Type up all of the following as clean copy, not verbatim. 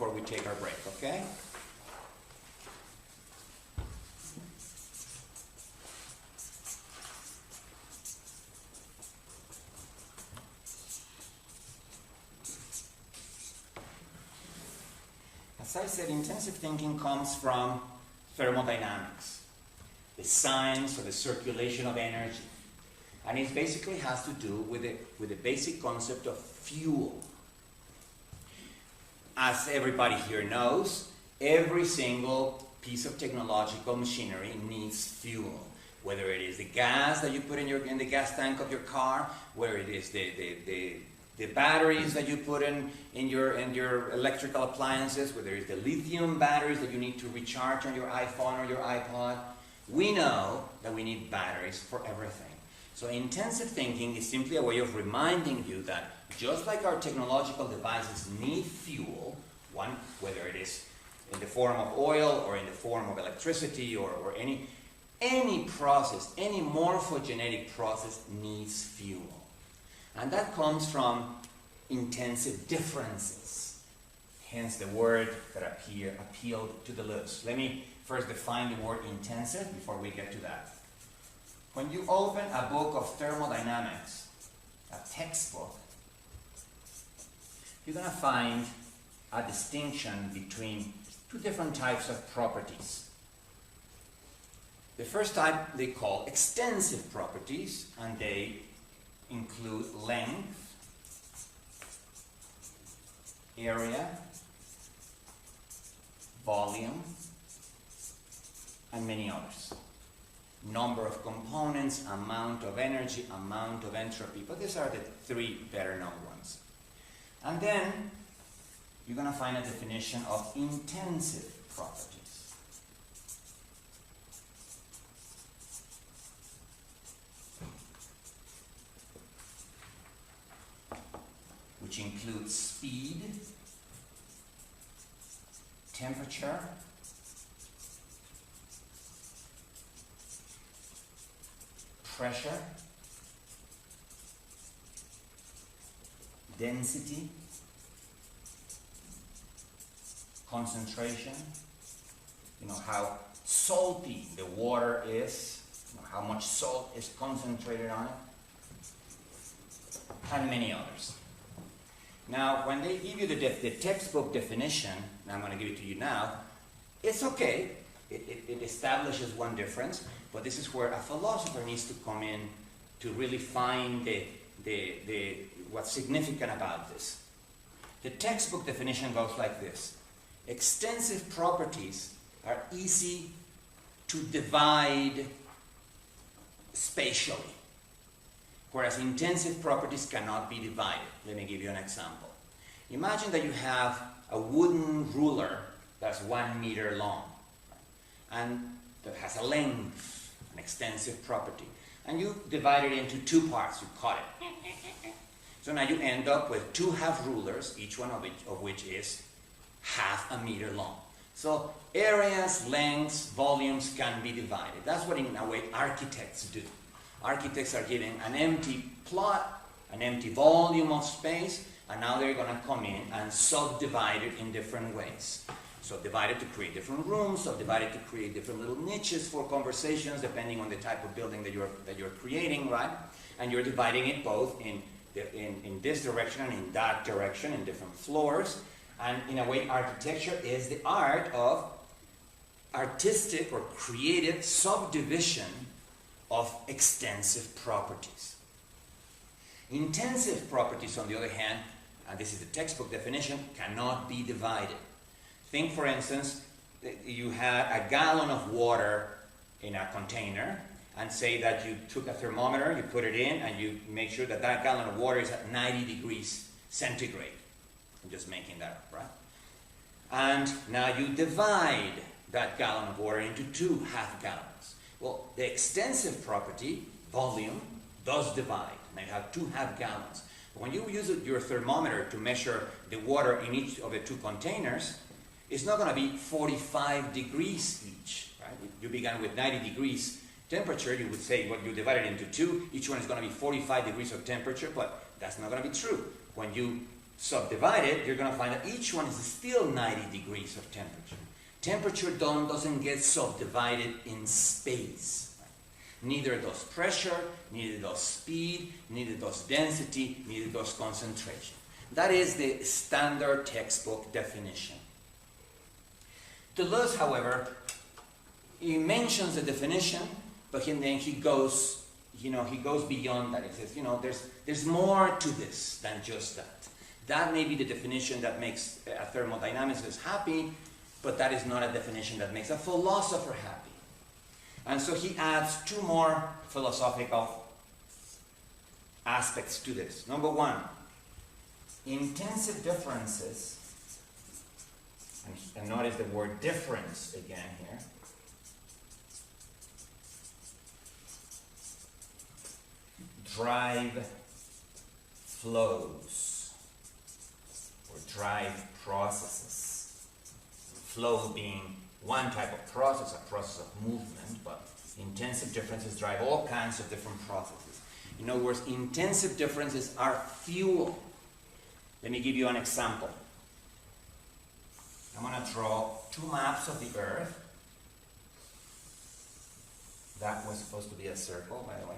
before we take our break, okay? As I said, intensive thinking comes from thermodynamics, the science or the circulation of energy. And it basically has to do with the basic concept of fuel. As everybody here knows, every single piece of technological machinery needs fuel. Whether it is the gas that you put in the gas tank of your car, whether it is the batteries that you put in your electrical appliances, whether it's the lithium batteries that you need to recharge on your iPhone or your iPod, we know that we need batteries for everything. So intensive thinking is simply a way of reminding you that just like our technological devices need fuel, one, whether it is in the form of oil or in the form of electricity or any process, any morphogenetic process needs fuel. And that comes from intensive differences, hence the word that appealed to the lips. Let me first define the word intensive before we get to that. When you open a book of thermodynamics, a textbook, you're going to find a distinction between two different types of properties. The first type they call extensive properties, and they include length, area, volume, and many others. Number of components, amount of energy, amount of entropy, but these are the three better known ones. And then you're going to find a definition of intensive properties. Which includes speed, temperature, pressure, density, concentration, how salty the water is, how much salt is concentrated on it, and many others. Now, when they give you the textbook definition, and I'm going to give it to you now, it's okay. It establishes one difference, but this is where a philosopher needs to come in to really find what's significant about this. The textbook definition goes like this. Extensive properties are easy to divide spatially, whereas intensive properties cannot be divided. Let me give you an example. Imagine that you have a wooden ruler that's 1 meter long, and that has a length, an extensive property. And you divide it into two parts, you cut it. So now you end up with two half rulers, each one of which is half a meter long. So areas, lengths, volumes can be divided. That's what in a way architects do. Architects are given an empty plot, an empty volume of space, and now they're going to come in and subdivide it in different ways. Subdivide it to create different rooms, subdivide it to create different little niches for conversations depending on the type of building that you're creating, right? And you're dividing it both in this direction and in that direction, in different floors. And in a way, architecture is the art of artistic or creative subdivision of extensive properties. Intensive properties, on the other hand, and this is the textbook definition, cannot be divided. Think, for instance, that you had a gallon of water in a container, and say that you took a thermometer, you put it in, and you make sure that that gallon of water is at 90 degrees centigrade. I'm just making that up, right? And now you divide that gallon of water into two half gallons. Well, the extensive property, volume, does divide. Now you have two half gallons. But when you use your thermometer to measure the water in each of the two containers, it's not going to be 45 degrees each, right? If you began with 90 degrees temperature, you would say, well, you divide it into two, each one is going to be 45 degrees of temperature, but that's not going to be true. When you subdivide it, you're going to find that each one is still 90 degrees of temperature. Temperature doesn't get subdivided in space. Neither does pressure, neither does speed, neither does density, neither does concentration. That is the standard textbook definition. Deleuze, however, he mentions the definition, but then he goes, he goes beyond that. He says, there's more to this than just that. That may be the definition that makes a thermodynamicist happy, but that is not a definition that makes a philosopher happy. And so he adds two more philosophical aspects to this. Number one, intensive differences, and notice the word difference again here, drive flows or drive processes. Flow being one type of process, a process of movement, but intensive differences drive all kinds of different processes. In other words, intensive differences are fuel. Let me give you an example. I'm going to draw two maps of the Earth. That was supposed to be a circle, by the way.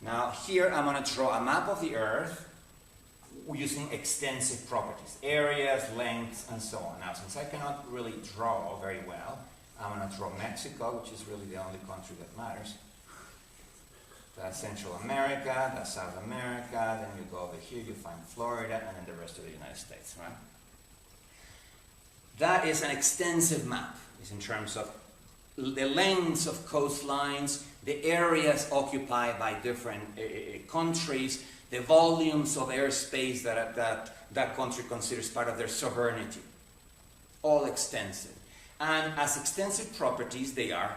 Now here I'm going to draw a map of the Earth using extensive properties, areas, lengths, and so on. Now, since I cannot really draw very well, I'm going to draw Mexico, which is really the only country that matters. That's Central America, that's South America, then you go over here, you find Florida, and then the rest of the United States, right? That is an extensive map. It's in terms of the lengths of coastlines, the areas occupied by different countries, the volumes of airspace that country considers part of their sovereignty. All extensive. And as extensive properties, they are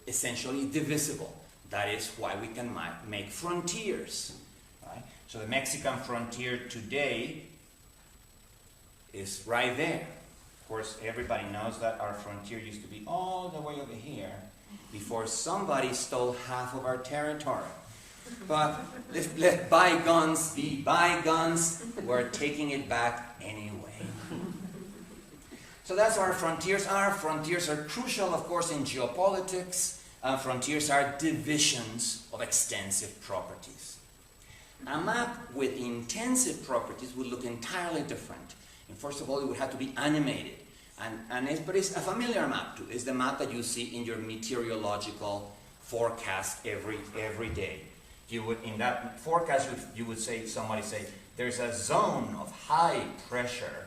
essentially divisible. That is why we can make frontiers. Right? So the Mexican frontier today is right there. Of course, everybody knows that our frontier used to be all the way over here before somebody stole half of our territory. But let bygones be bygones. We're taking it back anyway. So that's our frontiers. Our frontiers are crucial, of course, in geopolitics. Frontiers are divisions of extensive properties. A map with intensive properties would look entirely different. And first of all, it would have to be animated. But it's a familiar map too. It's the map that you see in your meteorological forecast every day. You would, in that forecast, somebody say, there's a zone of high pressure,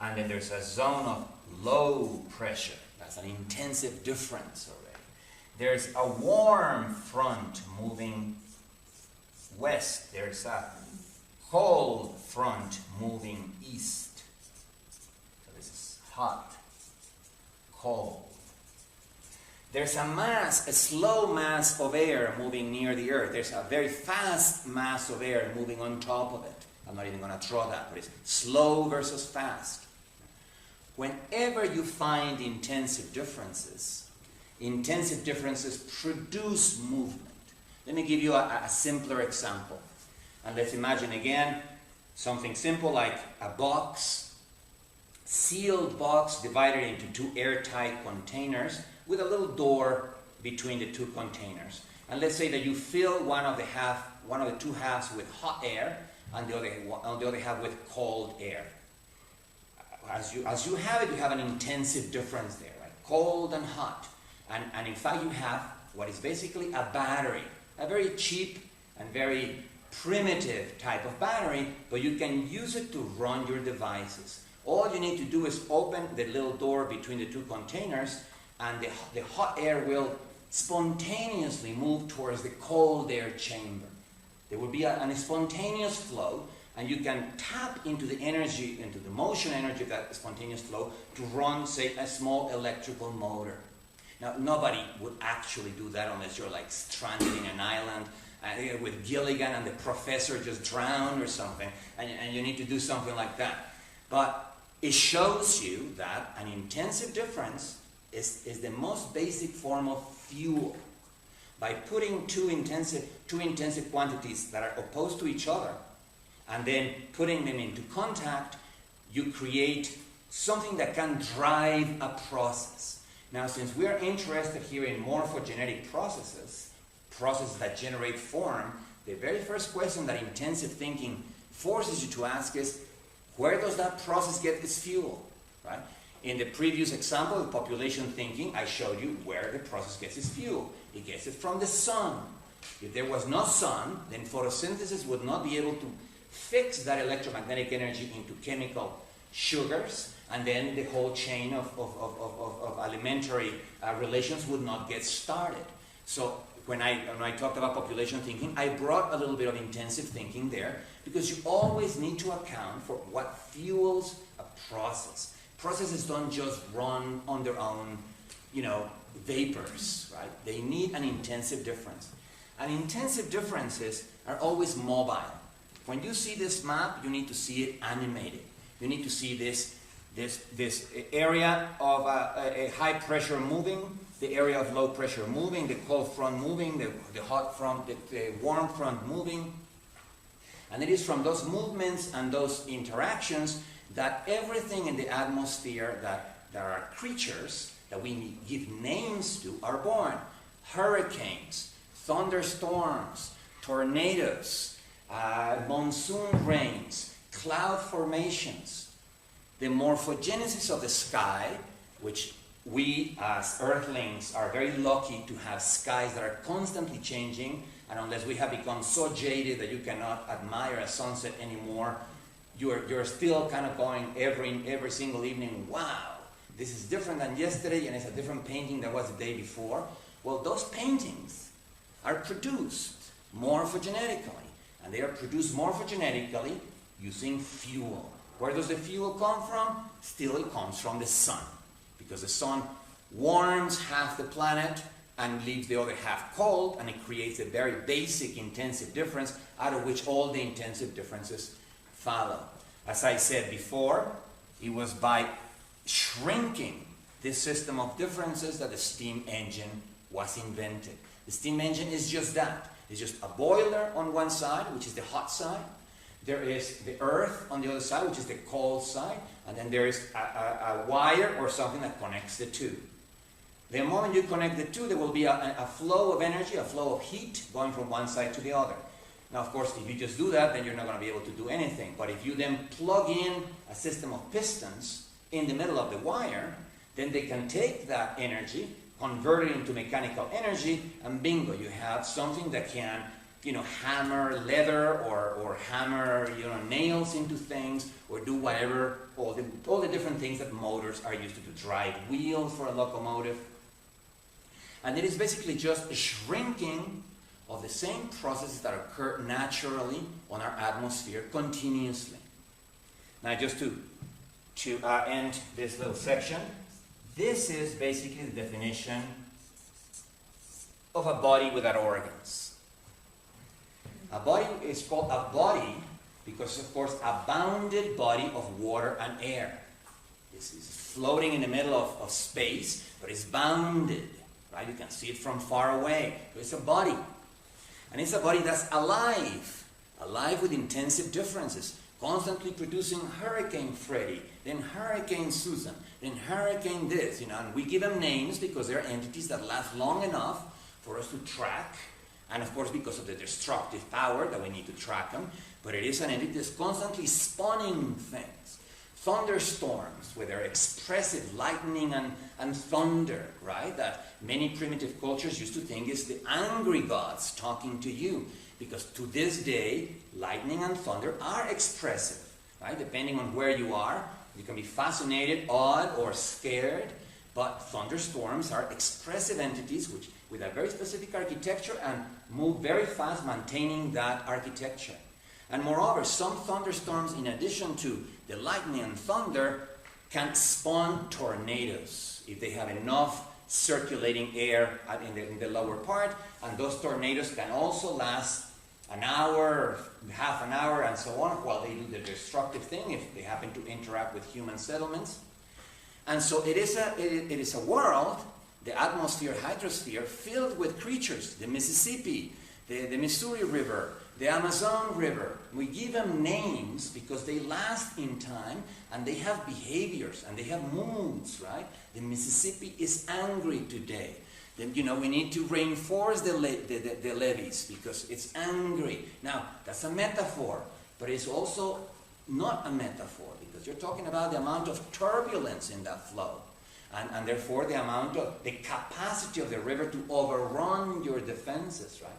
and then there's a zone of low pressure. That's an intensive difference already. There's a warm front moving west. There's a cold front moving east. So this is hot, cold. There's a slow mass of air moving near the Earth. There's a very fast mass of air moving on top of it. I'm not even going to draw that, but it's slow versus fast. Whenever you find intensive differences produce movement. Let me give you a simpler example. And let's imagine again something simple like a box, sealed box divided into two airtight containers with a little door between the two containers. And let's say that you fill one of the two halves with hot air and the other half with cold air. As you have it, you have an intensive difference there, right? Cold and hot. And in fact, you have what is basically a battery, a very cheap and very primitive type of battery, but you can use it to run your devices. All you need to do is open the little door between the two containers, and the hot air will spontaneously move towards the cold air chamber. There will be a spontaneous flow, and you can tap into the energy, into the motion energy of that spontaneous flow to run, say, a small electrical motor. Now, nobody would actually do that unless you're like stranded in an island with Gilligan and the professor just drowned or something, and you need to do something like that. But it shows you that an intensive difference is the most basic form of fuel. By putting two intensive quantities that are opposed to each other, and then putting them into contact, you create something that can drive a process. Now, since we are interested here in morphogenetic processes that generate form, the very first question that intensive thinking forces you to ask is, where does that process get its fuel? Right? In the previous example of population thinking, I showed you where the process gets its fuel. It gets it from the sun. If there was no sun, then photosynthesis would not be able to fix that electromagnetic energy into chemical sugars, and then the whole chain of alimentary relations would not get started. So when I talked about population thinking, I brought a little bit of intensive thinking there, because you always need to account for what fuels a process. Processes don't just run on their own, vapors, right? They need an intensive difference. And intensive differences are always mobile. When you see this map, you need to see it animated. You need to see this area of a high pressure moving, the area of low pressure moving, the cold front moving, the hot front, the warm front moving. And it is from those movements and those interactions that everything in the atmosphere that there are creatures that we give names to are born. Hurricanes, thunderstorms, tornadoes, monsoon rains, cloud formations. The morphogenesis of the sky, which we as earthlings are very lucky to have skies that are constantly changing, and unless we have become so jaded that you cannot admire a sunset anymore, you're still kind of going every single evening, wow, this is different than yesterday, and it's a different painting than was the day before. Well, those paintings are produced morphogenetically, and they are produced morphogenetically using fuel. Where does the fuel come from? Still, it comes from the sun, because the sun warms half the planet and leaves the other half cold, and it creates a very basic intensive difference, out of which all the intensive differences follow. As I said before, it was by shrinking this system of differences that the steam engine was invented. The steam engine is just that. It's just a boiler on one side, which is the hot side. There is the earth on the other side, which is the cold side. And then there is a wire or something that connects the two. The moment you connect the two, there will be a flow of energy, a flow of heat going from one side to the other. Now, of course, if you just do that, then you're not going to be able to do anything. But if you then plug in a system of pistons in the middle of the wire, then they can take that energy, convert it into mechanical energy, and bingo, you have something that can, hammer leather or hammer, nails into things, or do whatever, all the different things that motors are used to do, drive wheels for a locomotive. And it is basically just a shrinking of the same processes that occur naturally on our atmosphere continuously. Now, just to end this little section, this is basically the definition of a body without organs. A body is called a body because, of course, a bounded body of water and air. This is floating in the middle of space, but it's bounded, right? You can see it from far away. So it's a body. And it's a body that's alive with intensive differences, constantly producing Hurricane Freddy, then Hurricane Susan, then Hurricane this, and we give them names because they're entities that last long enough for us to track, and of course because of the destructive power that we need to track them, but it is an entity that's constantly spawning things. Thunderstorms, with their expressive lightning and thunder, right? That many primitive cultures used to think is the angry gods talking to you. Because to this day, lightning and thunder are expressive, right? Depending on where you are, you can be fascinated, awed, or scared. But thunderstorms are expressive entities with a very specific architecture and move very fast maintaining that architecture. And moreover, some thunderstorms, in addition to the lightning and thunder, can spawn tornadoes if they have enough circulating air in the lower part. And those tornadoes can also last an hour, half an hour, and so on, while they do the destructive thing if they happen to interact with human settlements. And so it is a world, the atmosphere, hydrosphere, filled with creatures. The Mississippi, the Missouri River, the Amazon River, we give them names because they last in time and they have behaviors and they have moods, right? The Mississippi is angry today. Then, you know, we need to reinforce the levees because it's angry. Now, that's a metaphor, but it's also not a metaphor because you're talking about the amount of turbulence in that flow. And therefore the capacity of the river to overrun your defenses, right?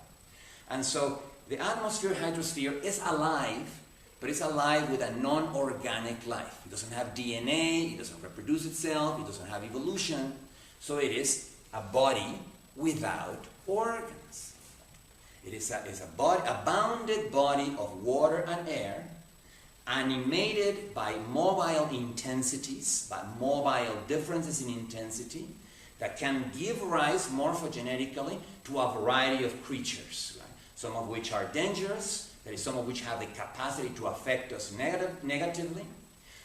And so the atmosphere hydrosphere is alive, but it's alive with a non-organic life. It doesn't have DNA, it doesn't reproduce itself, it doesn't have evolution. So it is a body without organs. It is a bounded body of water and air, animated by mobile intensities, by mobile differences in intensity, that can give rise morphogenetically to a variety of creatures, right? Some of which are dangerous, that is, some of which have the capacity to affect us negatively,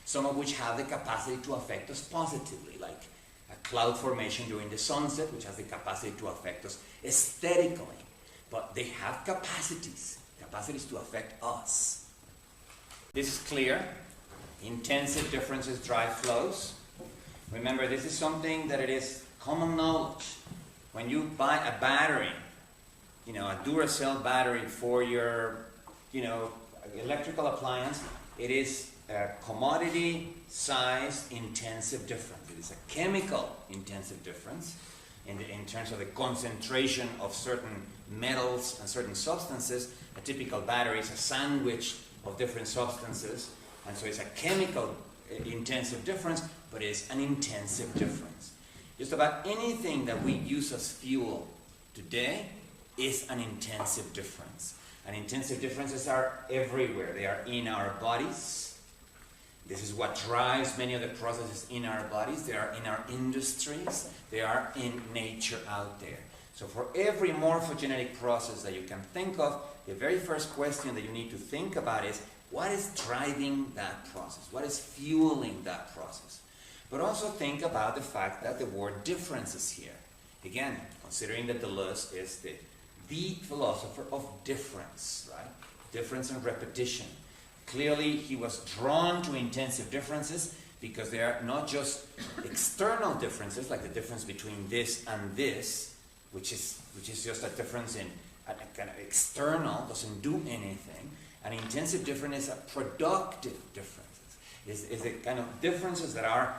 some of which have the capacity to affect us positively, like a cloud formation during the sunset, which has the capacity to affect us aesthetically. But they have capacities to affect us. This is clear. Intensive differences drive flows. Remember, this is something that it is common knowledge. When you buy a battery, you know, a Duracell battery for your, you know, electrical appliance, it is a commodity-sized intensive difference. It is a chemical intensive difference in terms of the concentration of certain metals and certain substances. A typical battery is a sandwich of different substances, and so it's a chemical intensive difference, but it's an intensive difference. Just about anything that we use as fuel today is an intensive difference. And intensive differences are everywhere. They are in our bodies. This is what drives many of the processes in our bodies. They are in our industries. They are in nature out there. So for every morphogenetic process that you can think of, the very first question that you need to think about is, what is driving that process? What is fueling that process? But also think about the fact that the word difference is here. Again, considering that Deleuze is the philosopher of difference, right? Difference and repetition. Clearly, he was drawn to intensive differences because they are not just external differences, like the difference between this and this, which is just a difference in a kind of external, doesn't do anything. An intensive difference is a productive differences. Is the kind of differences that are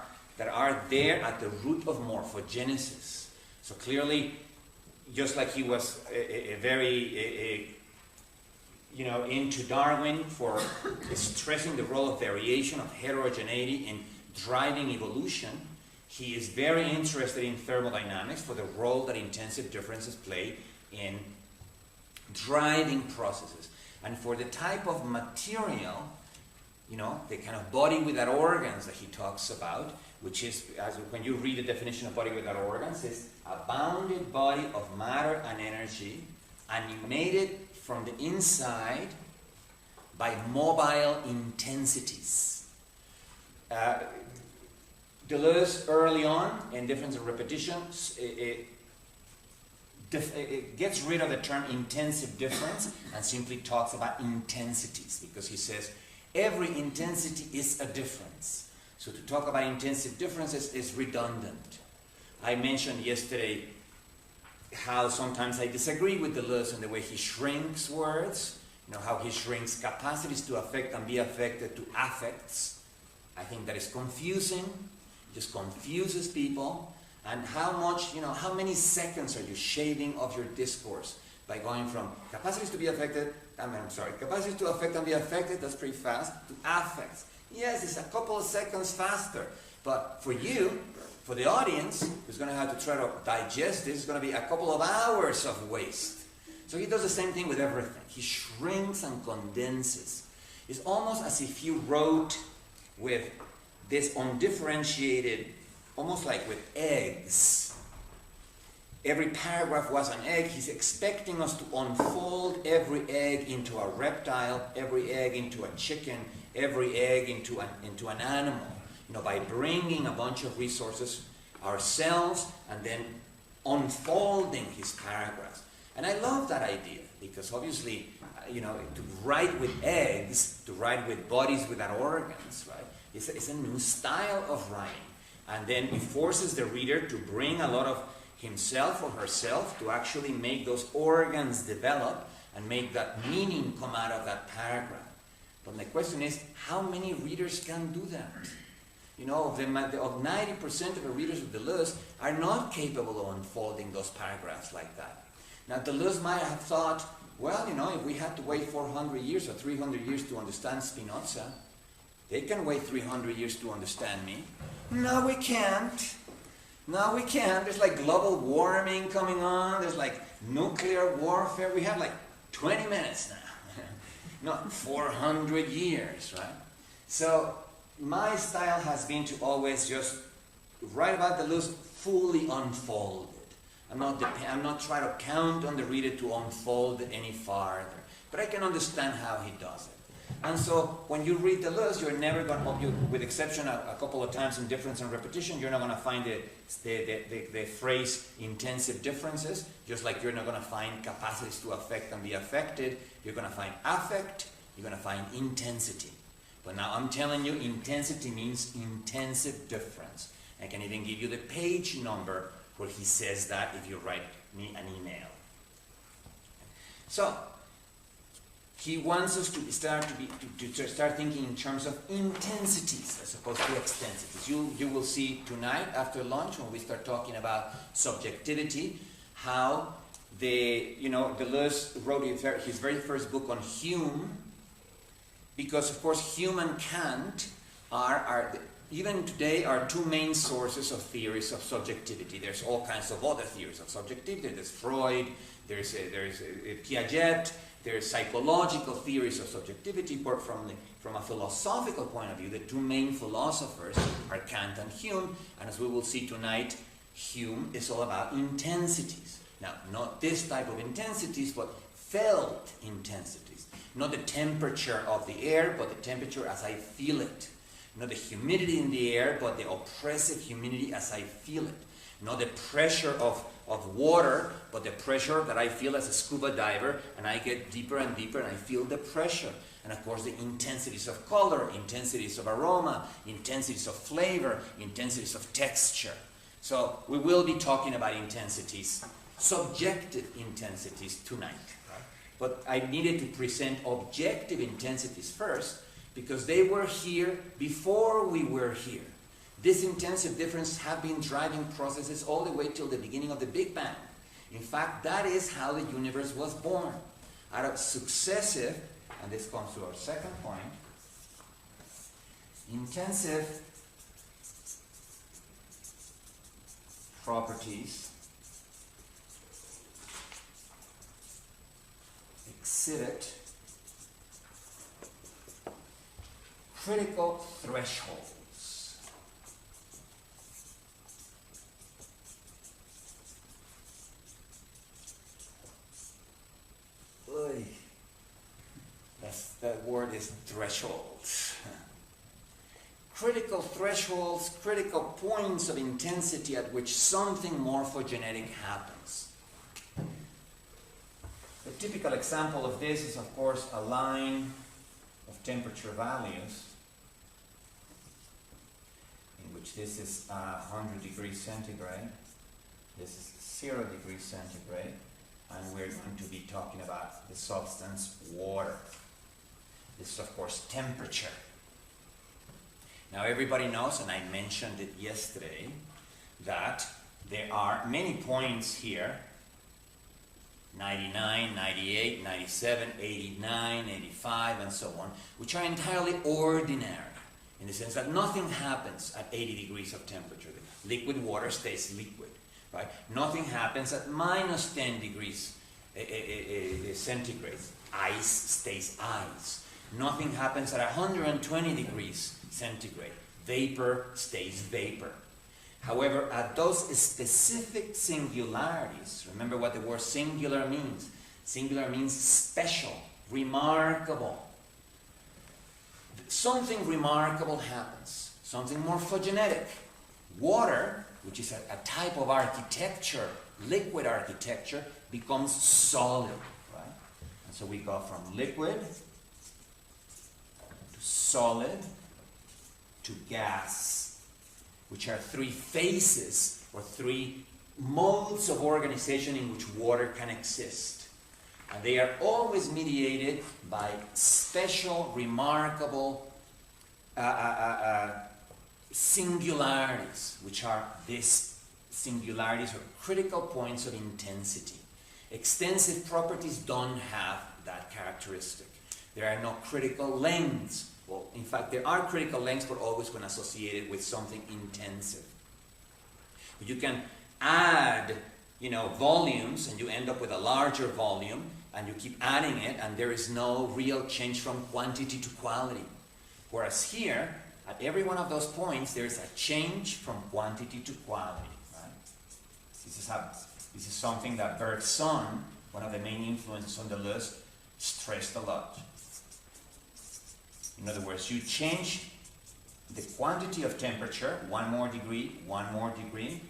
there at the root of morphogenesis. So clearly, just like he was very into Darwin for stressing the role of variation, of heterogeneity in driving evolution, he is very interested in thermodynamics for the role that intensive differences play in driving processes. And for the type of material, the kind of body without organs that he talks about, which is, as when you read the definition of body without organs, is a bounded body of matter and energy animated from the inside by mobile intensities. Deleuze, early on, in Difference and Repetition, it gets rid of the term intensive difference and simply talks about intensities, because he says every intensity is a difference. So to talk about intensive differences is redundant. I mentioned yesterday how sometimes I disagree with Deleuze in the way he shrinks words, how he shrinks capacities to affect and be affected to affects. I think that is confusing, just confuses people. And how much, how many seconds are you shaving off your discourse by going from capacities to be affected, capacities to affect and be affected, that's pretty fast, to affects. Yes, it's a couple of seconds faster, but for you, for the audience, who's going to have to try to digest this, it's going to be a couple of hours of waste. So he does the same thing with everything. He shrinks and condenses. It's almost as if you wrote with this undifferentiated, almost like with eggs. Every paragraph was an egg. He's expecting us to unfold every egg into a reptile, every egg into a chicken, every egg into an animal, by bringing a bunch of resources ourselves and then unfolding his paragraphs. And I love that idea because obviously to write with eggs, to write with bodies without organs, right? It's a new style of writing. And then it forces the reader to bring a lot of himself or herself to actually make those organs develop and make that meaning come out of that paragraph. But my question is, how many readers can do that? Of 90% of the readers of Deleuze are not capable of unfolding those paragraphs like that. Now, Deleuze might have thought, well, if we had to wait 400 years or 300 years to understand Spinoza, they can wait 300 years to understand me. No, we can't. No, we can't. There's like global warming coming on. There's like nuclear warfare. We have like 20 minutes now. Not 400 years, right? So my style has been to always just write about Deleuze fully unfolded. I'm not trying to count on the reader to unfold any farther. But I can understand how he does it. And so when you read Deleuze, you're never going to, with exception a couple of times in difference and repetition, you're not going to find the phrase intensive differences, just like you're not going to find capacities to affect and be affected. You're going to find affect, you're going to find intensity. But now I'm telling you, intensity means intensive difference. I can even give you the page number where he says that if you write me an email. So, he wants us to start thinking in terms of intensities as opposed to extensities. You will see tonight after lunch when we start talking about subjectivity, how Deleuze wrote his very first book on Hume, because of course Hume and Kant are even today are two main sources of theories of subjectivity. There's all kinds of other theories of subjectivity. There's Freud, there's Piaget. There's psychological theories of subjectivity, but from a philosophical point of view, the two main philosophers are Kant and Hume, and as we will see tonight, Hume is all about intensities. Now, not this type of intensities, but felt intensities. Not the temperature of the air, but the temperature as I feel it. Not the humidity in the air, but the oppressive humidity as I feel it. Not the pressure of water, but the pressure that I feel as a scuba diver, and I get deeper and deeper and I feel the pressure. And of course the intensities of color, intensities of aroma, intensities of flavor, intensities of texture. So we will be talking about intensities, subjective intensities tonight. Right? But I needed to present objective intensities first because they were here before we were here. This intensive difference have been driving processes all the way till the beginning of the Big Bang. In fact, that is how the universe was born. Out of successive, and this comes to our second point, intensive properties exhibit critical thresholds. That word is thresholds. Critical thresholds, critical points of intensity at which something morphogenetic happens. The typical example of this is, of course, a line of temperature values, in which this is 100 degrees centigrade, this is 0 degrees centigrade, and we're going to be talking about the substance water. This is, of course, temperature. Now, everybody knows, and I mentioned it yesterday, that there are many points here, 99, 98, 97, 89, 85, and so on, which are entirely ordinary, in the sense that nothing happens at 80 degrees of temperature. Liquid water stays liquid, right? Nothing happens at minus 10 degrees centigrade. Ice stays ice. Nothing happens at 120 degrees centigrade. Vapor stays vapor. However, at those specific singularities, remember what the word singular means. Singular means special, remarkable. Something remarkable happens. Something morphogenetic. Water, which is a type of architecture, liquid architecture, becomes solid. And so we go from liquid to solid to gas, which are three phases or three modes of organization in which water can exist. And they are always mediated by special, remarkable singularities, which are these singularities or critical points of intensity. Extensive properties don't have that characteristic. There are no critical lengths. Well, in fact, there are critical lengths, but always when associated with something intensive. You can add, volumes, and you end up with a larger volume, and you keep adding it, and there is no real change from quantity to quality. Whereas here, at every one of those points, there is a change from quantity to quality. Right? This is something that Bergson, one of the main influences on Deleuze, stressed a lot. In other words, you change the quantity of temperature, 1 more degree, 1 more degree,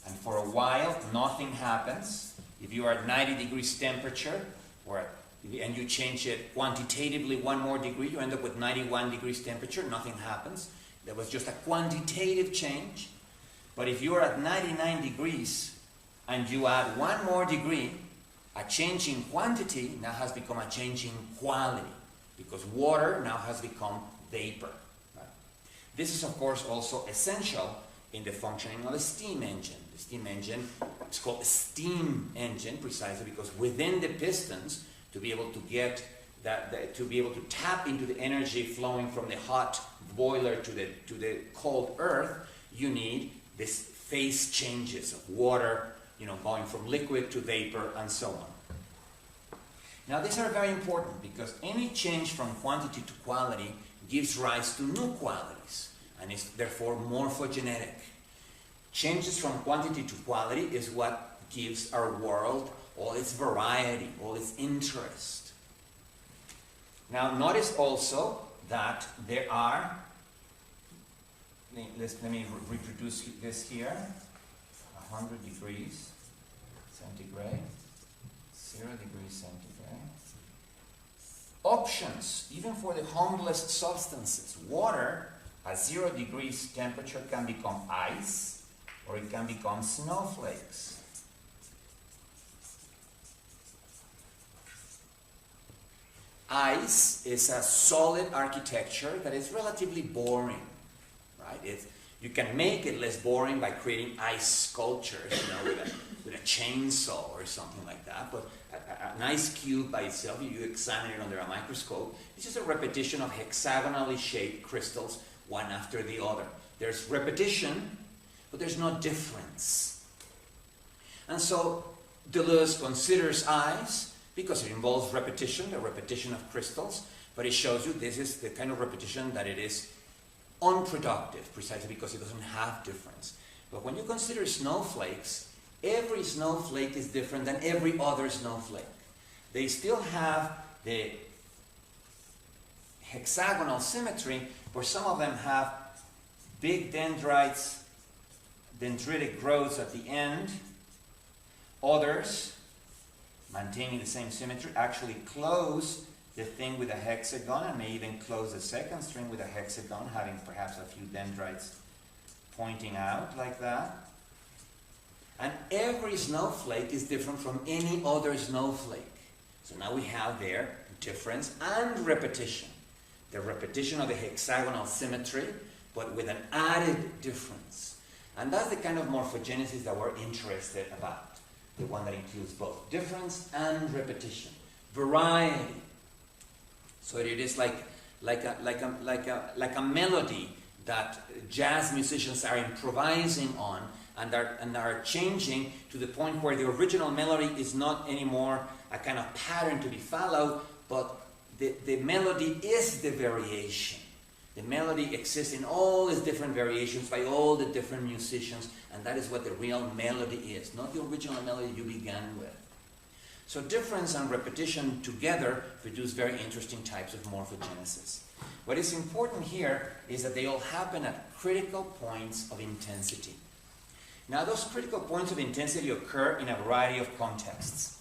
and for a while nothing happens. If you are at 90 degrees temperature, and you change it quantitatively 1 more degree, you end up with 91 degrees temperature, nothing happens. There was just a quantitative change. But if you are at 99 degrees and you add 1 more degree, a change in quantity now has become a change in quality, because water now has become vapor. Right? This is, of course, also essential in the functioning of a steam engine. The steam engine is called a steam engine precisely because within the pistons, to be able to get to be able to tap into the energy flowing from the hot boiler to the cold earth, you need this phase changes of water, going from liquid to vapor and so on. Now these are very important because any change from quantity to quality gives rise to new qualities and is therefore morphogenetic. Changes from quantity to quality is what gives our world all its variety, all its interest. Now notice also that there are, let me reproduce this here, 100 degrees centigrade, 0 degrees centigrade. Options, even for the humblest substances. Water at 0 degrees temperature can become ice, or it can become snowflakes. Ice is a solid architecture that is relatively boring, right? You can make it less boring by creating ice sculptures, with a chainsaw or something like that. But an ice cube by itself, you examine it under a microscope, it's just a repetition of hexagonally shaped crystals, one after the other. There's repetition, but there's no difference. And so Deleuze considers ice because it involves repetition, the repetition of crystals, but it shows you this is the kind of repetition that it is unproductive, precisely because it doesn't have difference. But when you consider snowflakes, every snowflake is different than every other snowflake. They still have the hexagonal symmetry, where some of them have big dendrites, dendritic growths at the end. Others, maintaining the same symmetry, actually close the thing with a hexagon and may even close the second string with a hexagon, having perhaps a few dendrites pointing out like that. And every snowflake is different from any other snowflake. So now we have there difference and repetition. The repetition of the hexagonal symmetry, but with an added difference. And that's the kind of morphogenesis that we're interested about. The one that includes both difference and repetition. Variety. So it is like a melody that jazz musicians are improvising on and are changing to the point where the original melody is not anymore a kind of pattern to be followed, but the melody is the variation. The melody exists in all its different variations by all the different musicians, and that is what the real melody is, not the original melody you began with. So difference and repetition together produce very interesting types of morphogenesis. What is important here is that they all happen at critical points of intensity. Now those critical points of intensity occur in a variety of contexts.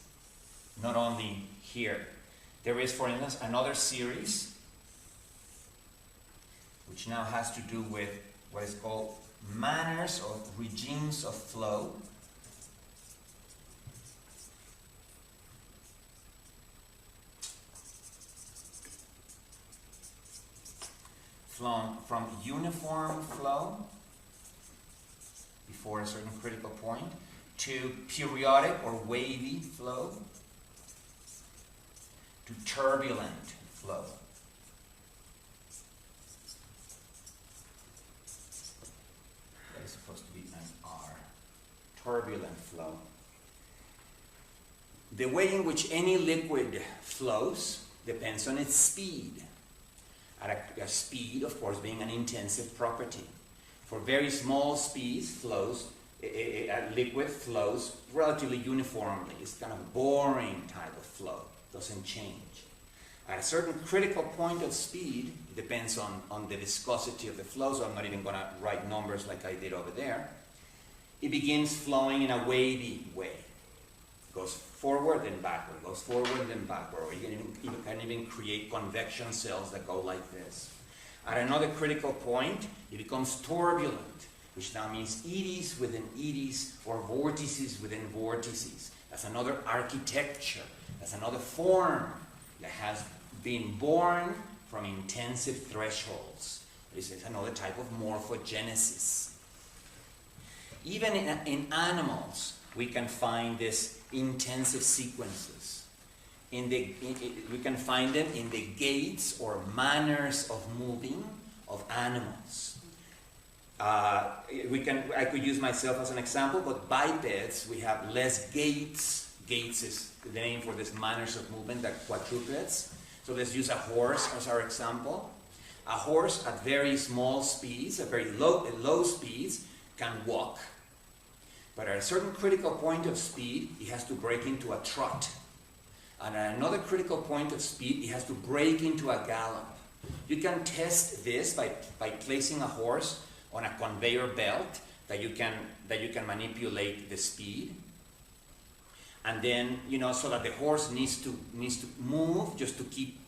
Not only here. There is, for instance, another series which now has to do with what is called manners or regimes of flow. From uniform flow before a certain critical point to periodic or wavy flow to turbulent flow. That is supposed to be an R. Turbulent flow. The way in which any liquid flows depends on its speed. At a speed, of course, being an intensive property. For very small speeds, a liquid flows relatively uniformly. It's kind of a boring type of flow. Doesn't change. At a certain critical point of speed, it depends on the viscosity of the flow, so I'm not even going to write numbers like I did over there. It begins flowing in a wavy way. Goes forward and backward, goes forward and backward, or you can even create convection cells that go like this. At another critical point, it becomes turbulent, which now means eddies within eddies or vortices within vortices. That's another architecture, that's another form that has been born from intensive thresholds. This is another type of morphogenesis. Even in animals, we can find this intensive sequences. We can find them in the gaits or manners of moving of animals. I could use myself as an example, but bipeds, we have less gaits. Gaits is the name for this manners of movement than quadrupeds. So let's use a horse as our example. A horse at very small speeds, at very low speeds, can walk. But at a certain critical point of speed, it has to break into a trot. And at another critical point of speed, it has to break into a gallop. You can test this by placing a horse on a conveyor belt that you can manipulate the speed. And then, so that the horse needs to move just to keep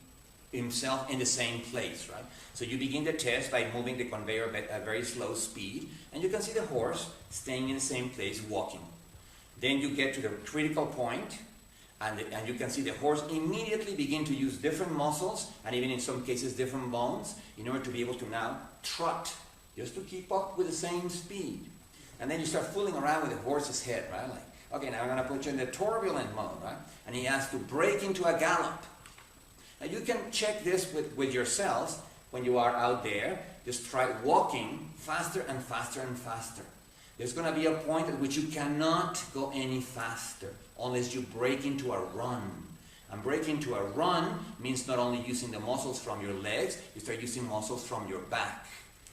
himself in the same place, right? So you begin the test by moving the conveyor at a very slow speed, and you can see the horse staying in the same place, walking. Then you get to the critical point, and you can see the horse immediately begin to use different muscles, and even in some cases different bones, in order to be able to now trot, just to keep up with the same speed. And then you start fooling around with the horse's head, right? Like, okay, now I'm going to put you in the turbulent mode, right? And he has to break into a gallop. Now you can check this with yourselves when you are out there. Just try walking faster and faster and faster. There's going to be a point at which you cannot go any faster unless you break into a run. And break into a run means not only using the muscles from your legs, you start using muscles from your back.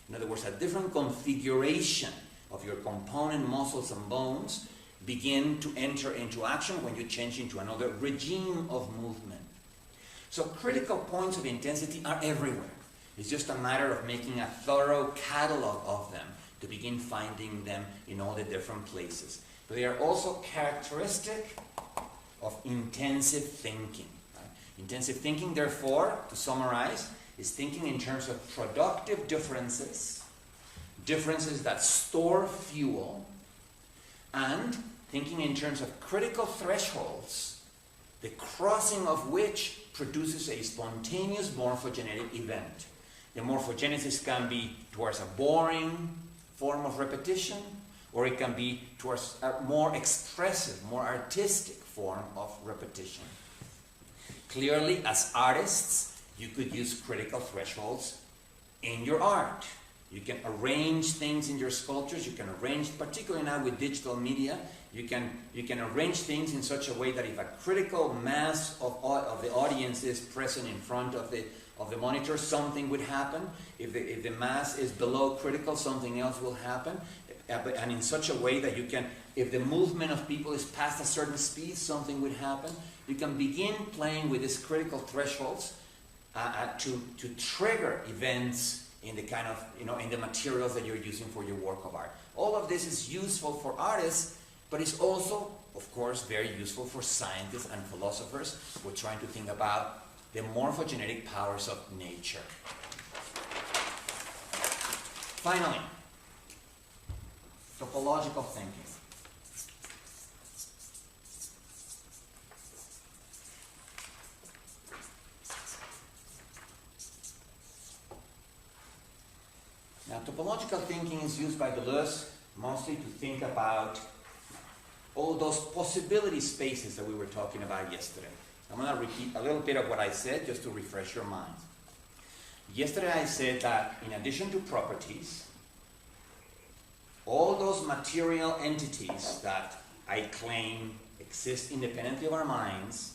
In other words, a different configuration of your component muscles and bones begin to enter into action when you change into another regime of movement. So critical points of intensity are everywhere. It's just a matter of making a thorough catalog of them to begin finding them in all the different places. But they are also characteristic of intensive thinking. Right? Intensive thinking, therefore, to summarize, is thinking in terms of productive differences, differences that store fuel, and thinking in terms of critical thresholds, the crossing of which produces a spontaneous morphogenetic event. The morphogenesis can be towards a boring form of repetition, or it can be towards a more expressive, more artistic form of repetition. Clearly, as artists, you could use critical thresholds in your art. You can arrange things in your sculptures. You can arrange, particularly now with digital media, you can arrange things in such a way that if a critical mass of the audience is present in front of the monitor, something would happen. If the mass is below critical, something else will happen. And in such a way that you can, if the movement of people is past a certain speed, something would happen. You can begin playing with these critical thresholds to trigger events in the in the materials that you're using for your work of art. All of this is useful for artists But it's also, of course, very useful for scientists and philosophers who are trying to think about the morphogenetic powers of nature. Finally, topological thinking. Now, topological thinking is used by Deleuze mostly to think about all those possibility spaces that we were talking about yesterday. I'm going to repeat a little bit of what I said just to refresh your minds. Yesterday I said that in addition to properties, all those material entities that I claim exist independently of our minds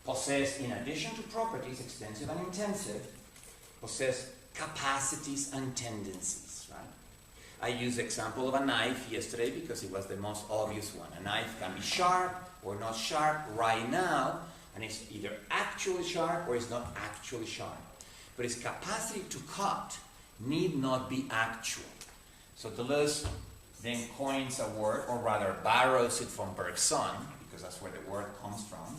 possess, in addition to properties, extensive and intensive, possess capacities and tendencies, right? I used the example of a knife yesterday because it was the most obvious one. A knife can be sharp or not sharp right now, and it's either actually sharp or it's not actually sharp. But its capacity to cut need not be actual. So Deleuze then coins a word, or rather borrows it from Bergson, because that's where the word comes from.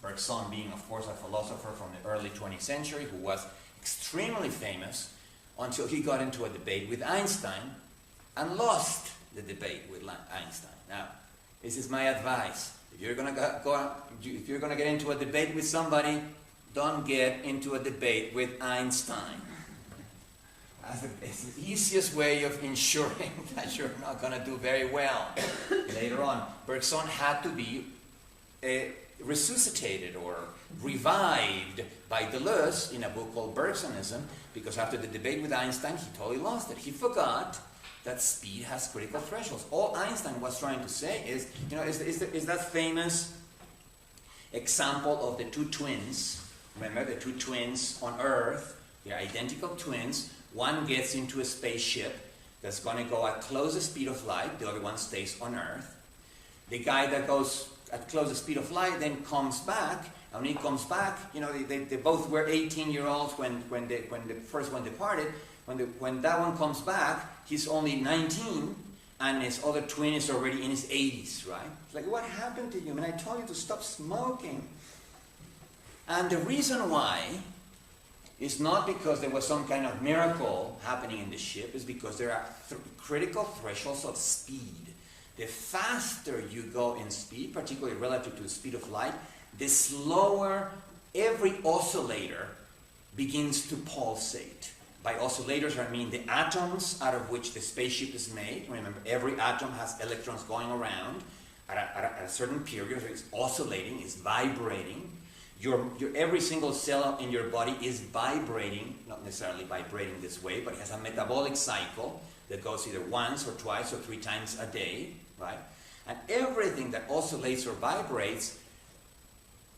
Bergson being, of course, a philosopher from the early 20th century who was extremely famous until he got into a debate with Einstein and lost the debate with Einstein. Now, this is my advice. If you're going to get into a debate with somebody, don't get into a debate with Einstein. It's the easiest way of ensuring that you're not going to do very well later on. Bergson had to be resuscitated or revived by Deleuze in a book called Bergsonism, because after the debate with Einstein, he totally lost it. He forgot that speed has critical thresholds. All Einstein was trying to say is, you know, is that famous example of the two twins. Remember, the two twins on Earth, they're identical twins. One gets into a spaceship that's going to go at closest speed of light. The other one stays on Earth. The guy that goes at closest speed of light then comes back, and when he comes back, you know, they both were 18-year-olds when the first one departed. When that one comes back, he's only 19, and his other twin is already in his 80s, right? It's like, what happened to you? I mean, I told you to stop smoking. And the reason why is not because there was some kind of miracle happening in the ship, it's because there are critical thresholds of speed. The faster you go in speed, particularly relative to the speed of light, the slower every oscillator begins to pulsate. By oscillators, I mean the atoms out of which the spaceship is made. Remember, every atom has electrons going around at a certain period, so it's oscillating, it's vibrating. Every single cell in your body is vibrating, not necessarily vibrating this way, but it has a metabolic cycle that goes either once or twice or 3 times a day, right? And everything that oscillates or vibrates,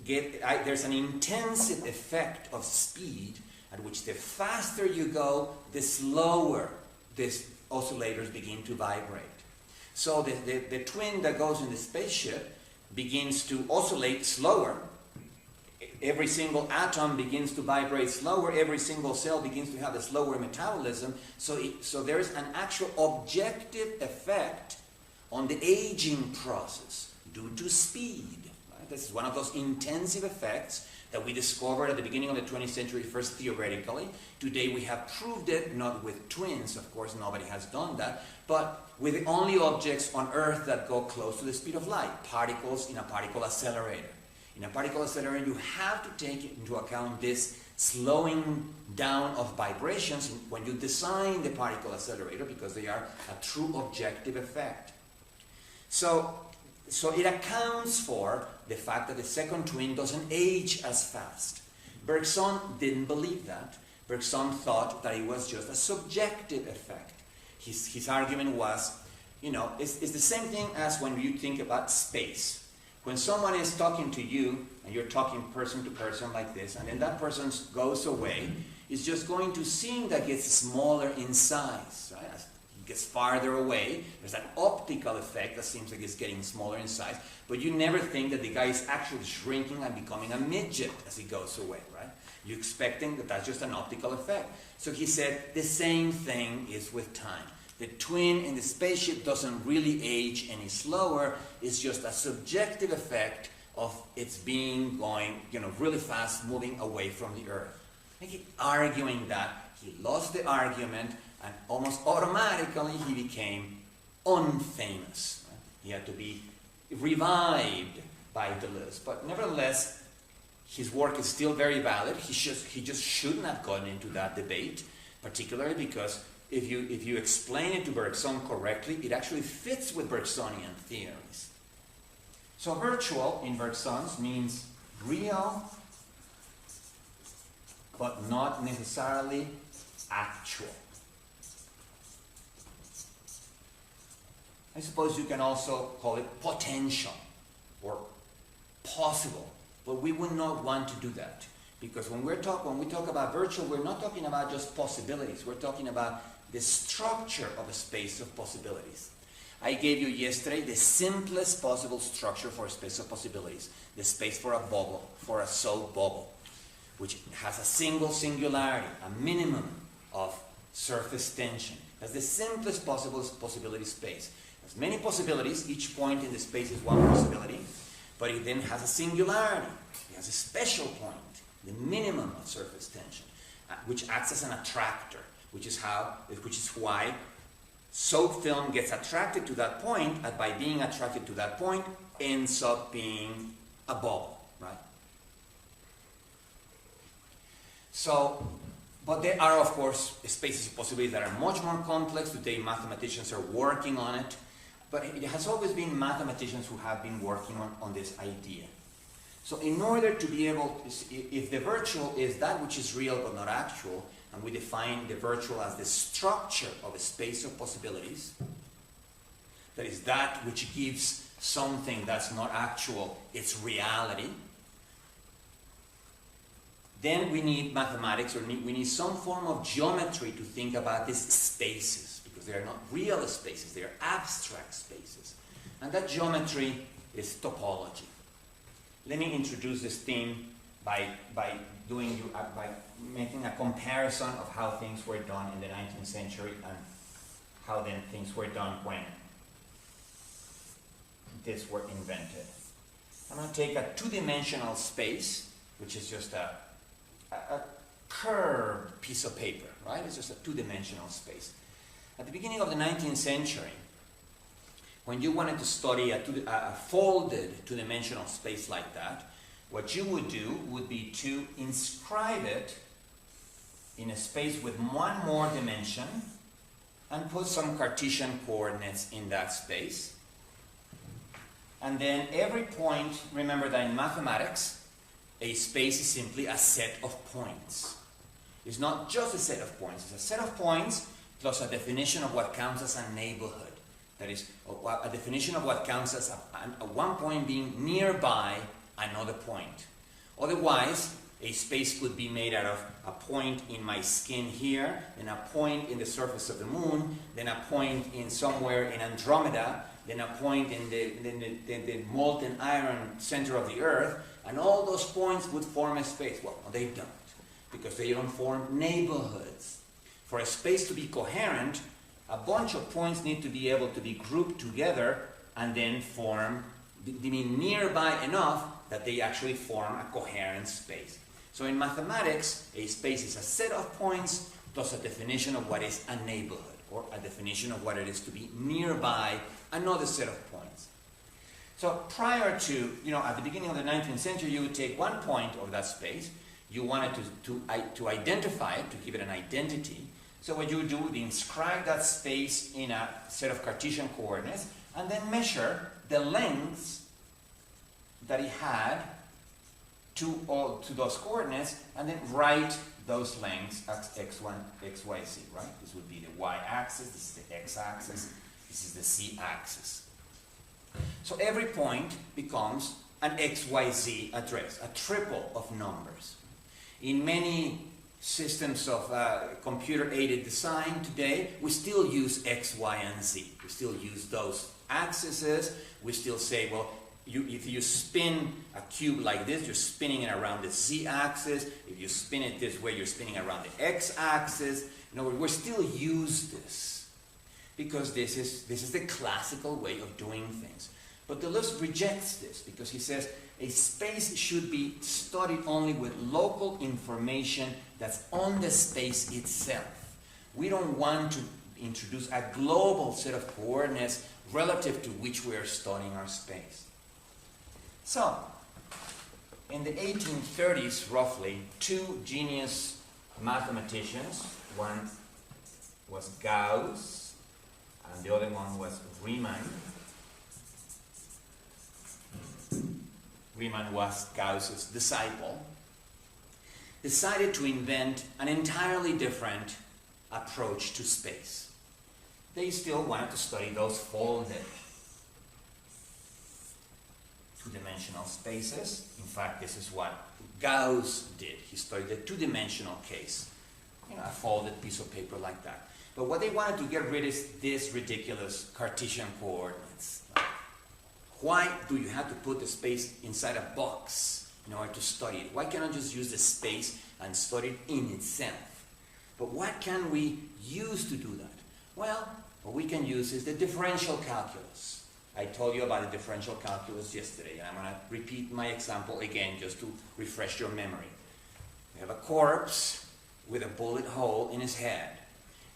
there's an intensive effect of speed at which the faster you go, the slower these oscillators begin to vibrate. So the twin that goes in the spaceship begins to oscillate slower. Every single atom begins to vibrate slower. Every single cell begins to have a slower metabolism. So there is an actual objective effect on the aging process due to speed. Right? This is one of those intensive effects that we discovered at the beginning of the 20th century, first theoretically. Today we have proved it, not with twins, of course, nobody has done that, but with the only objects on Earth that go close to the speed of light, particles in a particle accelerator. In a particle accelerator, you have to take into account this slowing down of vibrations when you design the particle accelerator, because they are a true objective effect. So it accounts for the fact that the second twin doesn't age as fast. Bergson didn't believe that. Bergson thought that it was just a subjective effect. His argument was, you know, it's the same thing as when you think about space. When someone is talking to you, and you're talking person to person like this, and then that person goes away, it's just going to seem that it gets smaller in size, right? As it gets farther away, there's that optical effect that seems like it's getting smaller in size, but you never think that the guy is actually shrinking and becoming a midget as he goes away, right? You're expecting that that's just an optical effect. So he said the same thing is with time. The twin in the spaceship doesn't really age any slower. It's just a subjective effect of its being going, really fast, moving away from the Earth. I keep arguing that. He lost the argument, and almost automatically he became unfamous. Right? He had to be revived by Deleuze. But nevertheless, his work is still very valid. He just shouldn't have gotten into that debate, particularly because if you explain it to Bergson correctly, it actually fits with Bergsonian theories. So virtual in Bergson's means real, but not necessarily actual. I suppose you can also call it potential or possible, but we would not want to do that, because when we talk about virtual, we're not talking about just possibilities. We're talking about the structure of a space of possibilities. I gave you yesterday the simplest possible structure for a space of possibilities, the space for a bubble, for a soap bubble, which has a single singularity, a minimum of surface tension. That's the simplest possible possibility space. There's many possibilities. Each point in the space is one possibility, but it then has a singularity. It has a special point, the minimum of surface tension, which acts as an attractor, which is why soap film gets attracted to that point, and by being attracted to that point, ends up being a bubble, right? So, but there are, of course, spaces of possibility that are much more complex. Today, mathematicians are working on it, but it has always been mathematicians who have been working on this idea. So in order to be able to, if the virtual is that which is real but not actual, and we define the virtual as the structure of a space of possibilities, that is that which gives something that's not actual its reality, then we need mathematics, or we need some form of geometry to think about these spaces, because they are not real spaces, they are abstract spaces. And that geometry is topology. Let me introduce this theme by making a comparison of how things were done in the 19th century and how then things were done when these were invented. I'm going to take a two-dimensional space, which is just a curved piece of paper, right? It's just a two-dimensional space. At the beginning of the 19th century, when you wanted to study a folded two-dimensional space like that, what you would do would be to inscribe it in a space with one more dimension and put some Cartesian coordinates in that space. And then every point, remember that in mathematics, a space is simply a set of points. It's not just a set of points, it's a set of points plus a definition of what counts as a neighborhood. That is, a definition of what counts as one point being nearby another point. Otherwise, a space could be made out of a point in my skin here, then a point in the surface of the moon, then a point in somewhere in Andromeda, then a point in the molten iron center of the Earth, and all those points would form a space. Well, they don't, because they don't form neighborhoods. For a space to be coherent, a bunch of points need to be able to be grouped together and then be nearby enough that they actually form a coherent space. So in mathematics, a space is a set of points plus a definition of what is a neighborhood, or a definition of what it is to be nearby another set of points. So prior to, at the beginning of the 19th century, you would take one point of that space, you wanted to identify it, to give it an identity. So what you would do would inscribe that space in a set of Cartesian coordinates and then measure the lengths that it had to those coordinates, and then write those lengths as x1, xy, z, right? This would be the y-axis, this is the x-axis, this is the z-axis. So every point becomes an xyz address, a triple of numbers. In many systems of computer-aided design today, we still use x, y, and z. We still use those axes. We still say, well, if you spin a cube like this, you're spinning it around the z-axis. If you spin it this way, you're spinning around the x-axis. We still use this. because this is the classical way of doing things. But Deleuze rejects this because he says a space should be studied only with local information that's on the space itself. We don't want to introduce a global set of coordinates relative to which we are studying our space. So, in the 1830s, roughly, two genius mathematicians, one was Gauss, and the other one was Riemann. Riemann was Gauss's disciple, decided to invent an entirely different approach to space. They still wanted to study those folded two-dimensional spaces. In fact, this is what Gauss did. He studied the two-dimensional case, a folded piece of paper like that. But what they wanted to get rid of is this ridiculous Cartesian coordinates. Why do you have to put the space inside a box in order to study it? Why can't I just use the space and study it in itself? But what can we use to do that? Well, what we can use is the differential calculus. I told you about the differential calculus yesterday, and I'm going to repeat my example again just to refresh your memory. We have a corpse with a bullet hole in his head.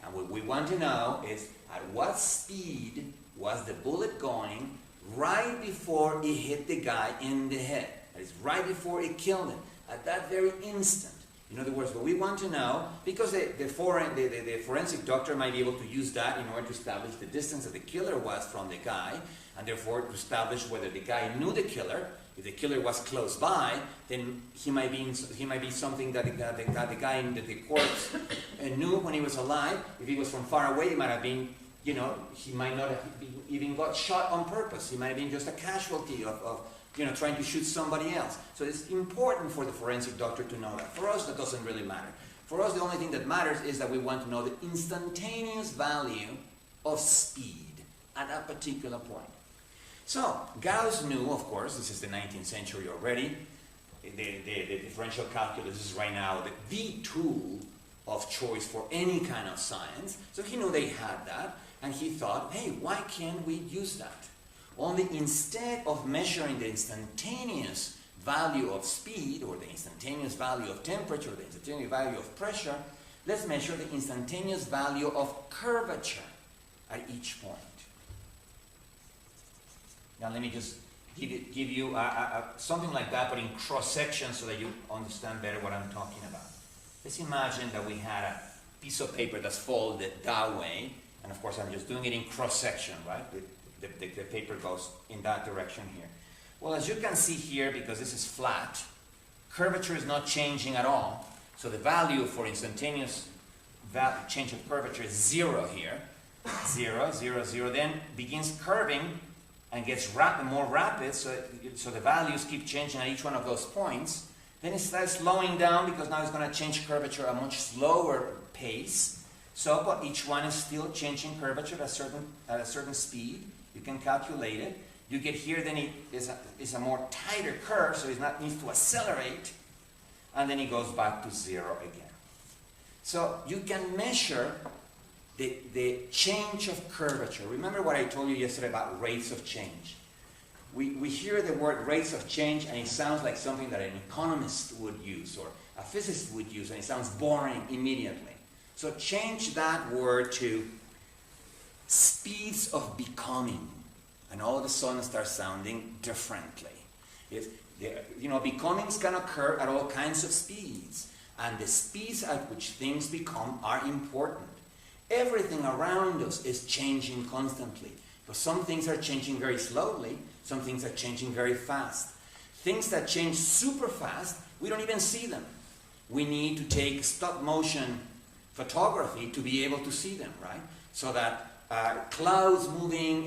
And what we want to know is at what speed was the bullet going right before it hit the guy in the head. That is, right before it killed him, at that very instant. In other words, what we want to know, because the forensic doctor might be able to use that in order to establish the distance that the killer was from the guy, and therefore to establish whether the guy knew the killer. If the killer was close by, then he might be something that the guy in the corpse knew when he was alive. If he was from far away, it might have been, he might not have even got shot on purpose. He might have been just a casualty of trying to shoot somebody else. So it's important for the forensic doctor to know that. For us, that doesn't really matter. For us, the only thing that matters is that we want to know the instantaneous value of speed at a particular point. So, Gauss knew, of course, this is the 19th century already, the differential calculus is right now the tool of choice for any kind of science. So he knew they had that, and he thought, hey, why can't we use that? Only instead of measuring the instantaneous value of speed, or the instantaneous value of temperature, or the instantaneous value of pressure, let's measure the instantaneous value of curvature at each point. Now let me just give you something like that, but in cross-section so that you understand better what I'm talking about. Let's imagine that we had a piece of paper that's folded that way, and of course I'm just doing it in cross-section, right? The paper goes in that direction here. Well, as you can see here, because this is flat, curvature is not changing at all. So the value for instantaneous change of curvature is 0 here. 0, 0, 0, then begins curving and gets more rapid, so the values keep changing at each one of those points. Then it starts slowing down because now it's going to change curvature at a much slower pace. So, but each one is still changing curvature at a certain speed. You can calculate it. You get here, then it is a more tighter curve, so it needs to accelerate, and then it goes back to 0 again. So you can measure the change of curvature. Remember what I told you yesterday about rates of change. We hear the word rates of change and it sounds like something that an economist would use or a physicist would use, and it sounds boring immediately. So change that word to speeds of becoming, and all of a sudden it starts sounding differently. Becomings can occur at all kinds of speeds, and the speeds at which things become are important. Everything around us is changing constantly. But some things are changing very slowly, some things are changing very fast. Things that change super fast, we don't even see them. We need to take stop motion photography to be able to see them, right? So that clouds moving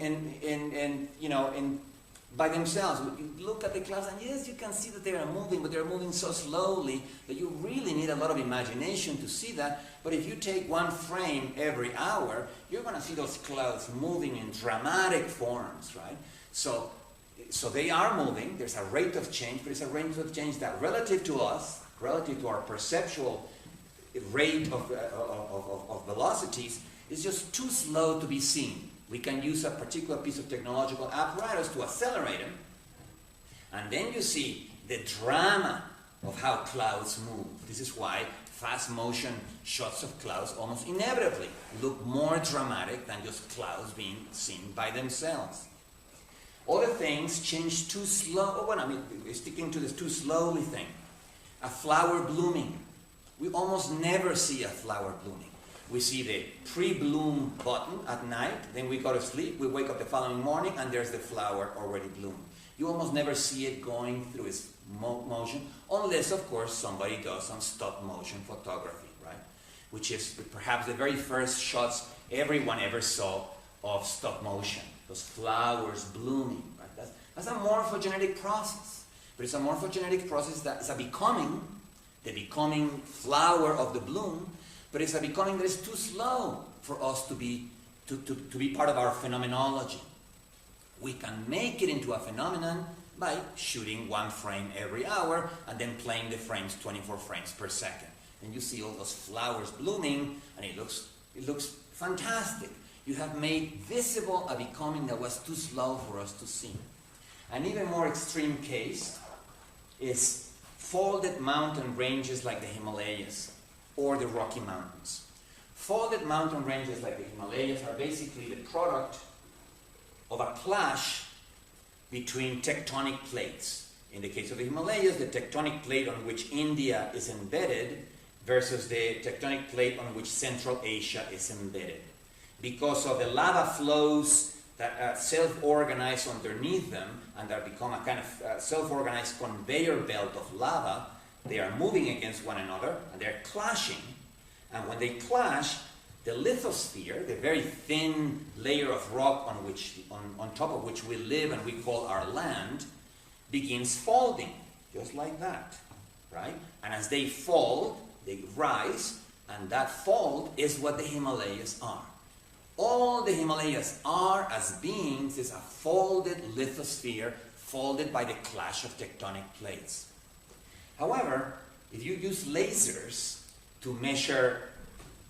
by themselves. You look at the clouds and yes, you can see that they are moving, but they're moving so slowly that you really need a lot of imagination to see that. But if you take one frame every hour, you're going to see those clouds moving in dramatic forms, right? So they are moving. There's a rate of change, but it's a rate of change that relative to us, relative to our perceptual rate of velocities, It's just too slow to be seen. We can use a particular piece of technological apparatus to accelerate them. And then you see the drama of how clouds move. This is why fast motion shots of clouds almost inevitably look more dramatic than just clouds being seen by themselves. Other things change too slow. Well, I mean, sticking to this too slowly thing. A flower blooming. We almost never see a flower blooming. We see the pre-bloom button at night, then we go to sleep, we wake up the following morning, and there's the flower already bloomed. You almost never see it going through its motion, unless, of course, somebody does some stop-motion photography, right? Which is perhaps the very first shots everyone ever saw of stop-motion, those flowers blooming, right? That's a morphogenetic process. But it's a morphogenetic process that is the becoming flower of the bloom, but it's a becoming that is too slow for us to be part of our phenomenology. We can make it into a phenomenon by shooting one frame every hour and then playing the frames 24 frames per second. And you see all those flowers blooming, and it looks fantastic. You have made visible a becoming that was too slow for us to see. An even more extreme case is folded mountain ranges like the Himalayas or the Rocky Mountains. Folded mountain ranges like the Himalayas are basically the product of a clash between tectonic plates. In the case of the Himalayas, the tectonic plate on which India is embedded versus the tectonic plate on which Central Asia is embedded. Because of the lava flows that self-organize underneath them and that become a kind of self-organized conveyor belt of lava, they are moving against one another and they're clashing. And when they clash, the lithosphere, the very thin layer of rock on top of which we live and we call our land, begins folding, just like that, right? And as they fold, they rise, and that fold is what the Himalayas are. All the Himalayas are as beings is a folded lithosphere, folded by the clash of tectonic plates. However, if you use lasers to measure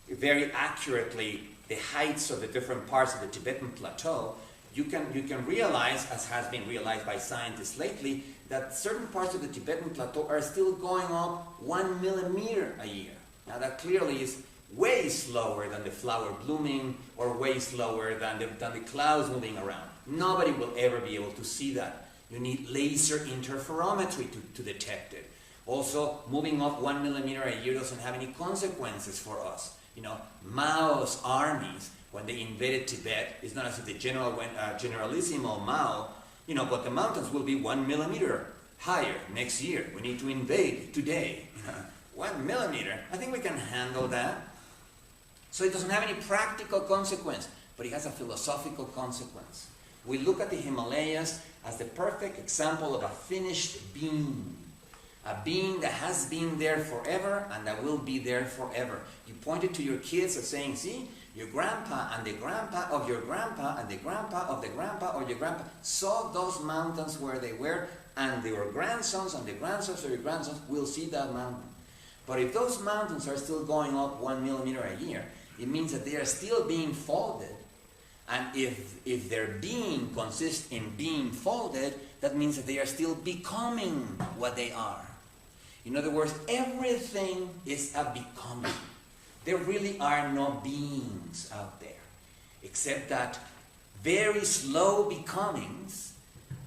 very accurately the heights of the different parts of the Tibetan plateau, you can realize, as has been realized by scientists lately, that certain parts of the Tibetan plateau are still going up 1 millimeter a year. Now that clearly is way slower than the flower blooming or way slower than the clouds moving around. Nobody will ever be able to see that. You need laser interferometry to detect it. Also, moving up 1 millimeter a year doesn't have any consequences for us. You know, Mao's armies, when they invaded Tibet, it's not as if the general went, Generalissimo Mao, you know, but the mountains will be 1 millimeter higher next year. We need to invade today. 1 millimeter, I think we can handle that. So it doesn't have any practical consequence, but it has a philosophical consequence. We look at the Himalayas as the perfect example of a finished being. A being that has been there forever and that will be there forever. You point it to your kids as saying, see, your grandpa and the grandpa of your grandpa and the grandpa of the grandpa of your grandpa saw those mountains where they were, and your grandsons and the grandsons of your grandsons will see that mountain. But if those mountains are still going up 1 millimeter a year, it means that they are still being folded. And if their being consists in being folded, that means that they are still becoming what they are. In other words, everything is a becoming. There really are no beings out there, except that very slow becomings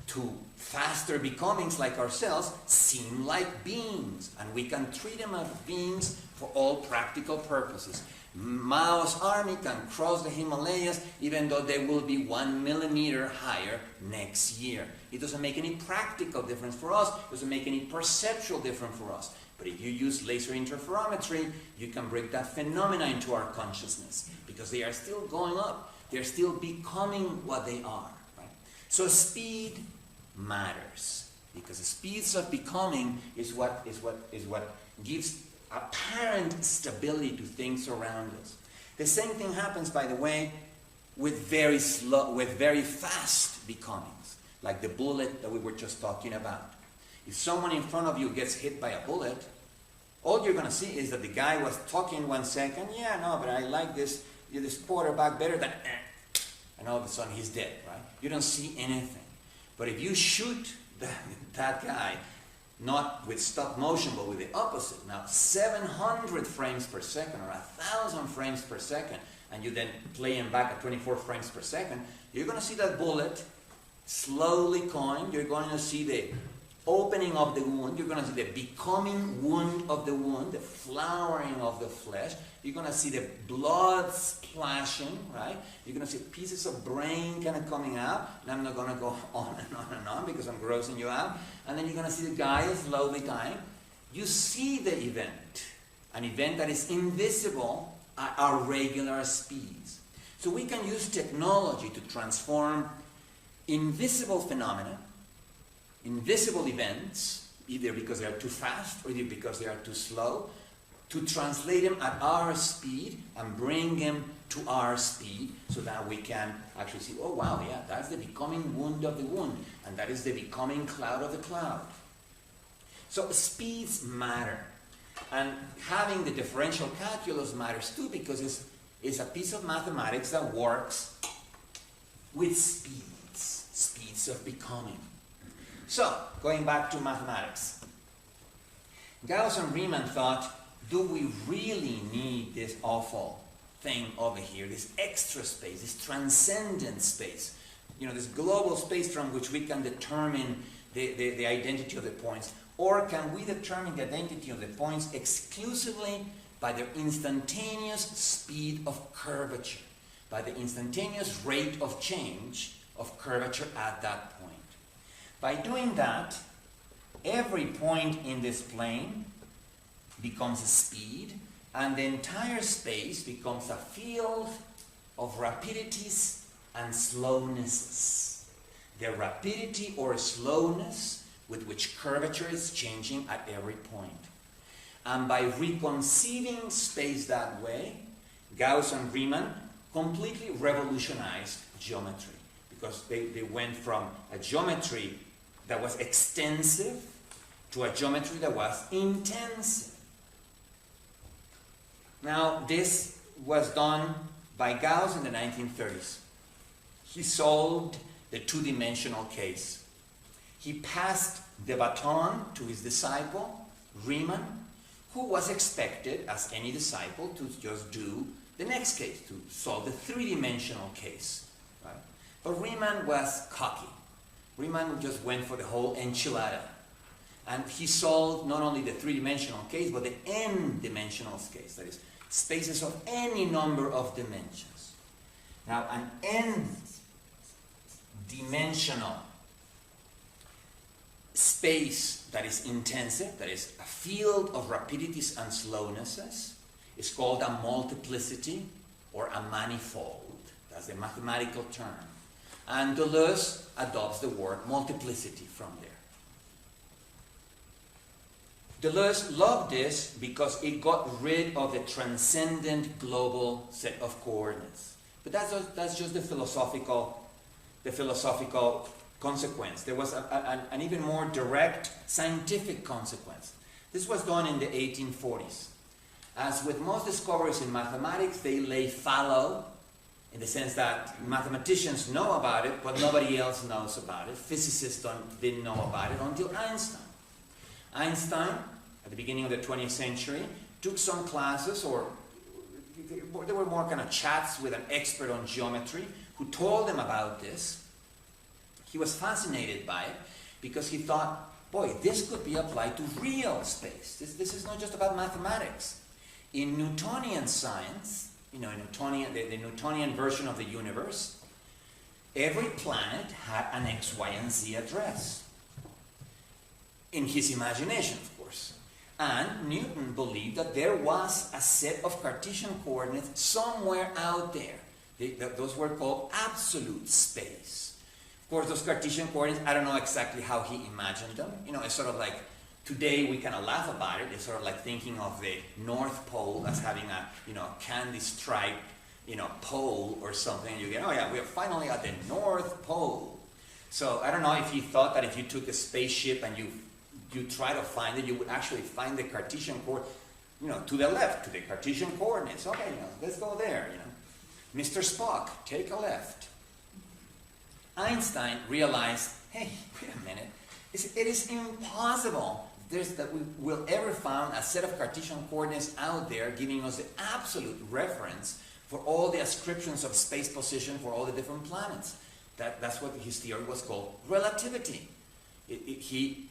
to faster becomings like ourselves seem like beings, and we can treat them as beings for all practical purposes. Mao's army can cross the Himalayas even though they will be 1 millimeter higher next year. It doesn't make any practical difference for us. It doesn't make any perceptual difference for us. But if you use laser interferometry, you can bring that phenomena into our consciousness because they are still going up. They're still becoming what they are. Right? So speed matters because the speeds of becoming is what gives apparent stability to things around us. The same thing happens, by the way, with very fast becomings, like the bullet that we were just talking about. If someone in front of you gets hit by a bullet, all you're going to see is that the guy was talking 1 second, yeah, no, but I like this this quarterback better than, and all of a sudden he's dead, right? You don't see anything. But if you shoot that guy, not with stop motion, but with the opposite, now 700 frames per second or 1,000 frames per second, and you then play him back at 24 frames per second, you're going to see that bullet slowly going. You're going to see the opening of the wound. You're going to see the becoming wound of the wound, the flowering of the flesh. You're going to see the blood splashing, right? You're going to see pieces of brain kind of coming out. And I'm not going to go on and on and on because I'm grossing you out. And then you're going to see the guy slowly dying. You see the event, an event that is invisible at our regular speeds. So we can use technology to transform invisible phenomena, invisible events, either because they are too fast or either because they are too slow, to translate them at our speed and bring them to our speed so that we can actually see, oh wow, yeah, that's the becoming wound of the wound, and that is the becoming cloud of the cloud. So speeds matter. And having the differential calculus matters too, because it's a piece of mathematics that works with speeds of becoming. So, going back to mathematics. Gauss and Riemann thought, do we really need this awful thing over here, this extra space, this transcendent space, this global space from which we can determine the identity of the points? Or can we determine the identity of the points exclusively by their instantaneous speed of curvature, by the instantaneous rate of change of curvature at that point? By doing that, every point in this plane becomes a speed, and the entire space becomes a field of rapidities and slownesses. The rapidity or slowness with which curvature is changing at every point. And by reconceiving space that way, Gauss and Riemann completely revolutionized geometry, because they went from a geometry that was extensive to a geometry that was intensive. Now, this was done by Gauss in the 1930s. He solved the two-dimensional case. He passed the baton to his disciple, Riemann, who was expected, as any disciple, to just do the next case, to solve the three-dimensional case. Right? But Riemann was cocky. Riemann just went for the whole enchilada. And he solved not only the three-dimensional case, but the n-dimensional case, that is, spaces of any number of dimensions. Now, an n-dimensional space that is intensive, that is a field of rapidities and slownesses, is called a multiplicity or a manifold. That's the mathematical term. And Deleuze adopts the word multiplicity from there. Deleuze loved this because it got rid of the transcendent global set of coordinates. But that's just the philosophical consequence. There was an even more direct scientific consequence. This was done in the 1840s. As with most discoveries in mathematics, they lay fallow, in the sense that mathematicians know about it, but nobody else knows about it. Physicists didn't know about it until Einstein. Einstein, at the beginning of the 20th century, took some classes, or there were more kind of chats with an expert on geometry who told him about this. He was fascinated by it because he thought, boy, this could be applied to real space. This is not just about mathematics. In Newtonian science, the Newtonian version of the universe, every planet had an X, Y, and Z address. In his imagination, of course. And Newton believed that there was a set of Cartesian coordinates somewhere out there. Those were called absolute space. Of course, those Cartesian coordinates, I don't know exactly how he imagined them. It's sort of like, today we kind of laugh about it. It's sort of like thinking of the North Pole as having a, candy striped, pole or something. And you get, oh yeah, we're finally at the North Pole. So I don't know if he thought that if you took a spaceship and you try to find it, you would actually find the Cartesian coordinate, to the left, to the Cartesian coordinates. Okay, let's go there, Mr. Spock, take a left. Einstein realized, hey, wait a minute, it is impossible that we will ever find a set of Cartesian coordinates out there giving us the absolute reference for all the ascriptions of space position for all the different planets. That's what his theory was called, relativity. He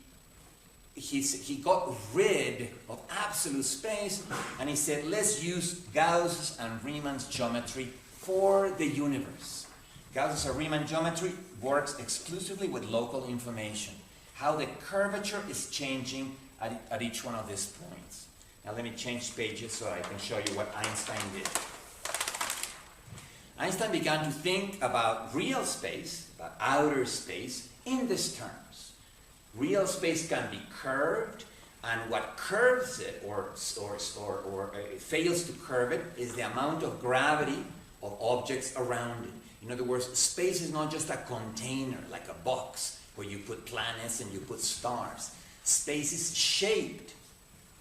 got rid of absolute space, and he said, let's use Gauss and Riemann's geometry for the universe. Gauss and Riemann geometry works exclusively with local information, how the curvature is changing at each one of these points. Now let me change pages so I can show you what Einstein did. Einstein began to think about real space, about outer space, in these terms. Real space can be curved, and what curves it or fails to curve it is the amount of gravity of objects around it. In other words, space is not just a container, like a box, where you put planets and you put stars. Space is shaped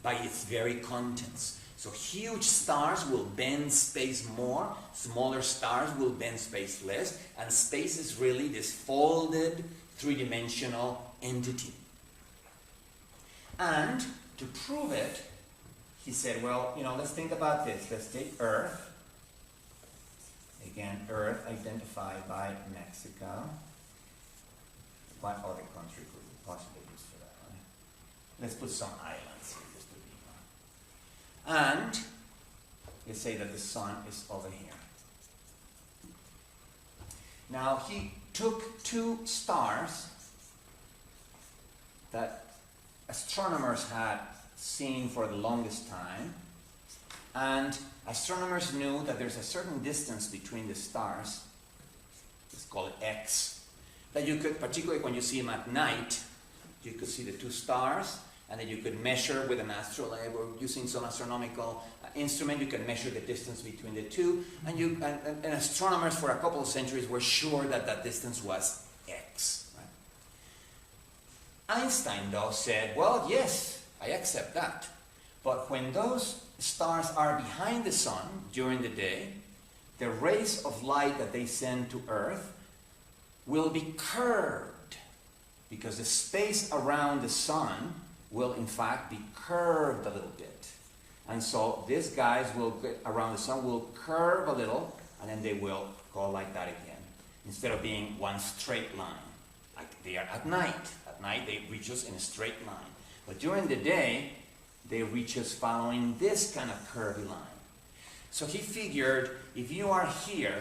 by its very contents. So huge stars will bend space more, smaller stars will bend space less, and space is really this folded, three-dimensional entity. And to prove it, he said, well, let's think about this. Let's take Earth. Again, Earth identified by Mexico. What other country could we possibly use for that, right? Let's put some islands here just to be fun. And let's say that the sun is over here. Now he took two stars that astronomers had seen for the longest time, and astronomers knew that there's a certain distance between the stars, let's call it x, that you could, particularly when you see them at night, you could see the two stars, and then you could measure with an astrolabe or using some astronomical instrument, you can measure the distance between the two, and astronomers for a couple of centuries were sure that that distance was x. Einstein, though, said, well, yes, I accept that. But when those stars are behind the sun during the day, the rays of light that they send to Earth will be curved, because the space around the sun will, in fact, be curved a little bit. And so these guys will get around the sun will curve a little, and then they will go like that again, instead of being one straight line, like they are at night. At night, they reach us in a straight line. But during the day, they reach us following this kind of curvy line. So he figured, if you are here,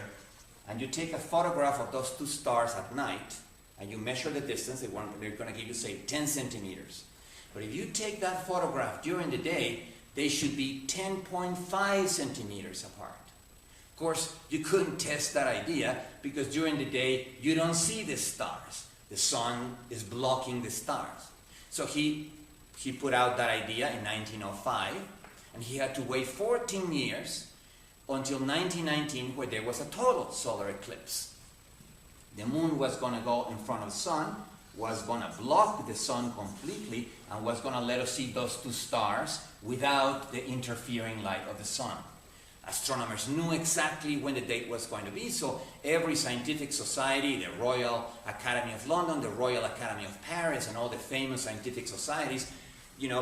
and you take a photograph of those two stars at night, and you measure the distance, they're going to give you, say, 10 centimeters. But if you take that photograph during the day, they should be 10.5 centimeters apart. Of course, you couldn't test that idea, because during the day, you don't see the stars. The sun is blocking the stars. So he put out that idea in 1905, and he had to wait 14 years until 1919, where there was a total solar eclipse. The moon was going to go in front of the sun, was going to block the sun completely, and was going to let us see those two stars without the interfering light of the sun. Astronomers knew exactly when the date was going to be, so every scientific society, the Royal Academy of London, the Royal Academy of Paris, and all the famous scientific societies,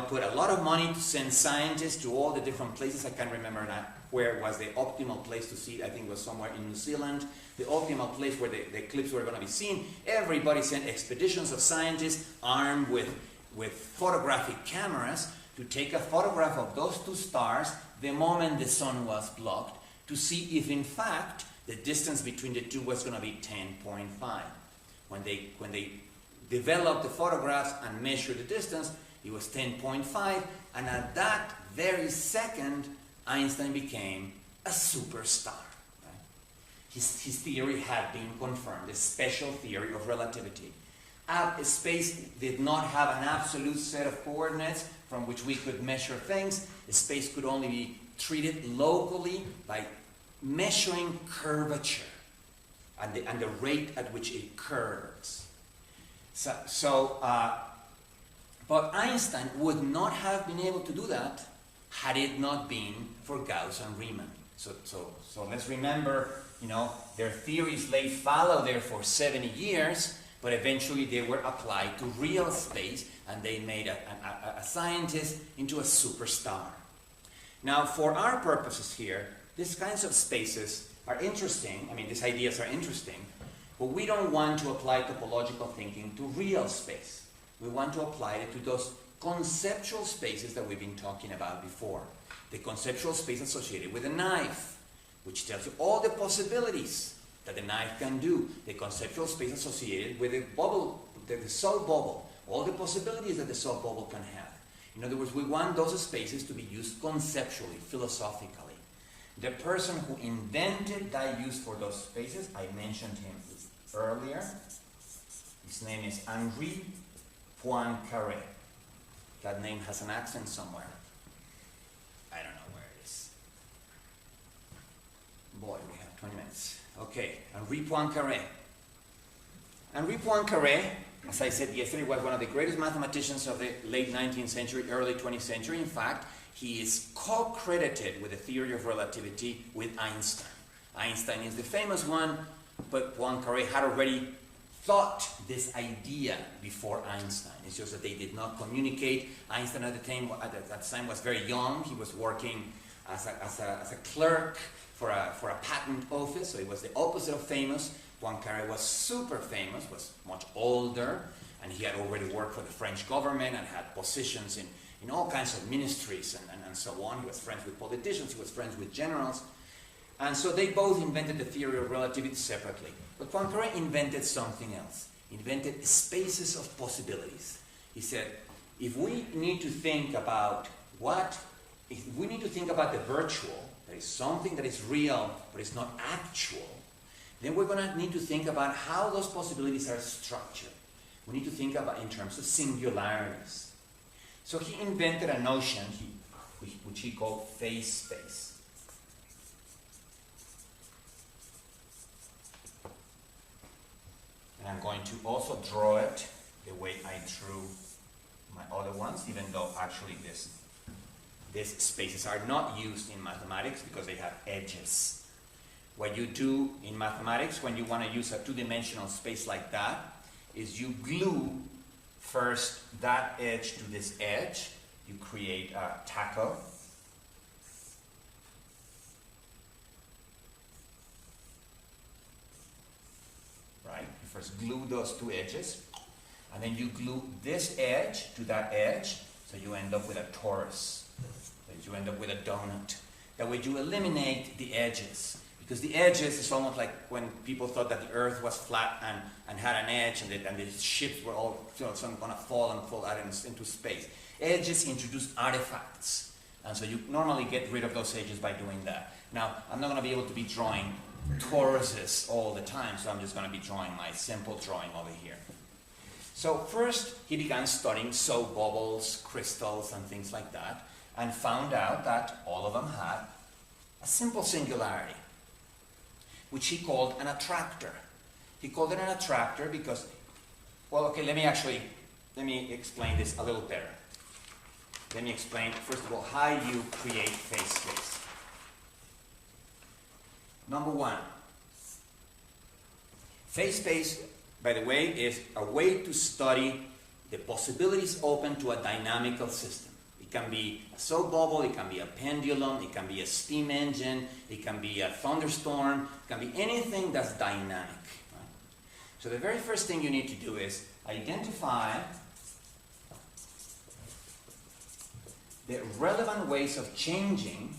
put a lot of money to send scientists to all the different places. I can't remember now where was the optimal place to see it. I think it was somewhere in New Zealand. The optimal place where the eclipse were going to be seen. Everybody sent expeditions of scientists armed with photographic cameras to take a photograph of those two stars the moment the sun was blocked, to see if in fact the distance between the two was going to be 10.5. When they developed the photographs and measured the distance, it was 10.5, and at that very second, Einstein became a superstar. Right? His theory had been confirmed, the special theory of relativity. Space did not have an absolute set of coordinates from which we could measure things. Space could only be treated locally by measuring curvature and the rate at which it curves. But Einstein would not have been able to do that had it not been for Gauss and Riemann. So let's remember, their theories lay fallow there for 70 years, but eventually they were applied to real space, and they made a scientist into a superstar. Now, for our purposes here, these kinds of spaces are interesting. I mean, these ideas are interesting, but we don't want to apply topological thinking to real space. We want to apply it to those conceptual spaces that we've been talking about before. The conceptual space associated with a knife, which tells you all the possibilities that the knife can do. The conceptual space associated with the bubble, the soap bubble, all the possibilities that the soap bubble can have. In other words, we want those spaces to be used conceptually, philosophically. The person who invented that use for those spaces, I mentioned him earlier. His name is Henri Poincaré. That name has an accent somewhere. I don't know where it is. Boy, we have 20 minutes. Okay, Henri Poincaré. Henri Poincaré, as I said yesterday, was one of the greatest mathematicians of the late 19th century, early 20th century. In fact, he is co-credited with the theory of relativity with Einstein. Einstein is the famous one, but Poincaré had already thought this idea before Einstein. It's just that they did not communicate. Einstein at that time was very young. He was working as a clerk for a patent office, so he was the opposite of famous. Poincaré was super famous, was much older, and he had already worked for the French government and had positions in all kinds of ministries and so on. He was friends with politicians, he was friends with generals. And so they both invented the theory of relativity separately. But Poincaré invented something else. He invented spaces of possibilities. He said, if we need to think about the virtual, that is something that is real, but it's not actual, then we're going to need to think about how those possibilities are structured. We need to think about in terms of singularities. So he invented a notion which he called phase space. And I'm going to also draw it the way I drew my other ones, even though actually these spaces are not used in mathematics because they have edges. What you do in mathematics when you want to use a two-dimensional space like that is you glue first that edge to this edge. You create a taco. Right? You first glue those two edges, and then you glue this edge to that edge, so you end up with a torus. You end up with a donut. That way you eliminate the edges. Because the edges is almost like when people thought that the earth was flat and had an edge, and the ships were all going to fall out into space. Edges introduce artifacts. And so you normally get rid of those edges by doing that. Now, I'm not going to be able to be drawing toruses all the time, so I'm just going to be drawing my simple drawing over here. So first, he began studying soap bubbles, crystals, and things like that, and found out that all of them had a simple singularity, which he called an attractor. He called it an attractor because, well, okay, let me explain this a little better. Let me explain, first of all, how you create phase space. Number one, phase space, by the way, is a way to study the possibilities open to a dynamical system. It can be a soap bubble, it can be a pendulum, it can be a steam engine, it can be a thunderstorm, it can be anything that's dynamic. Right? So the very first thing you need to do is identify the relevant ways of changing.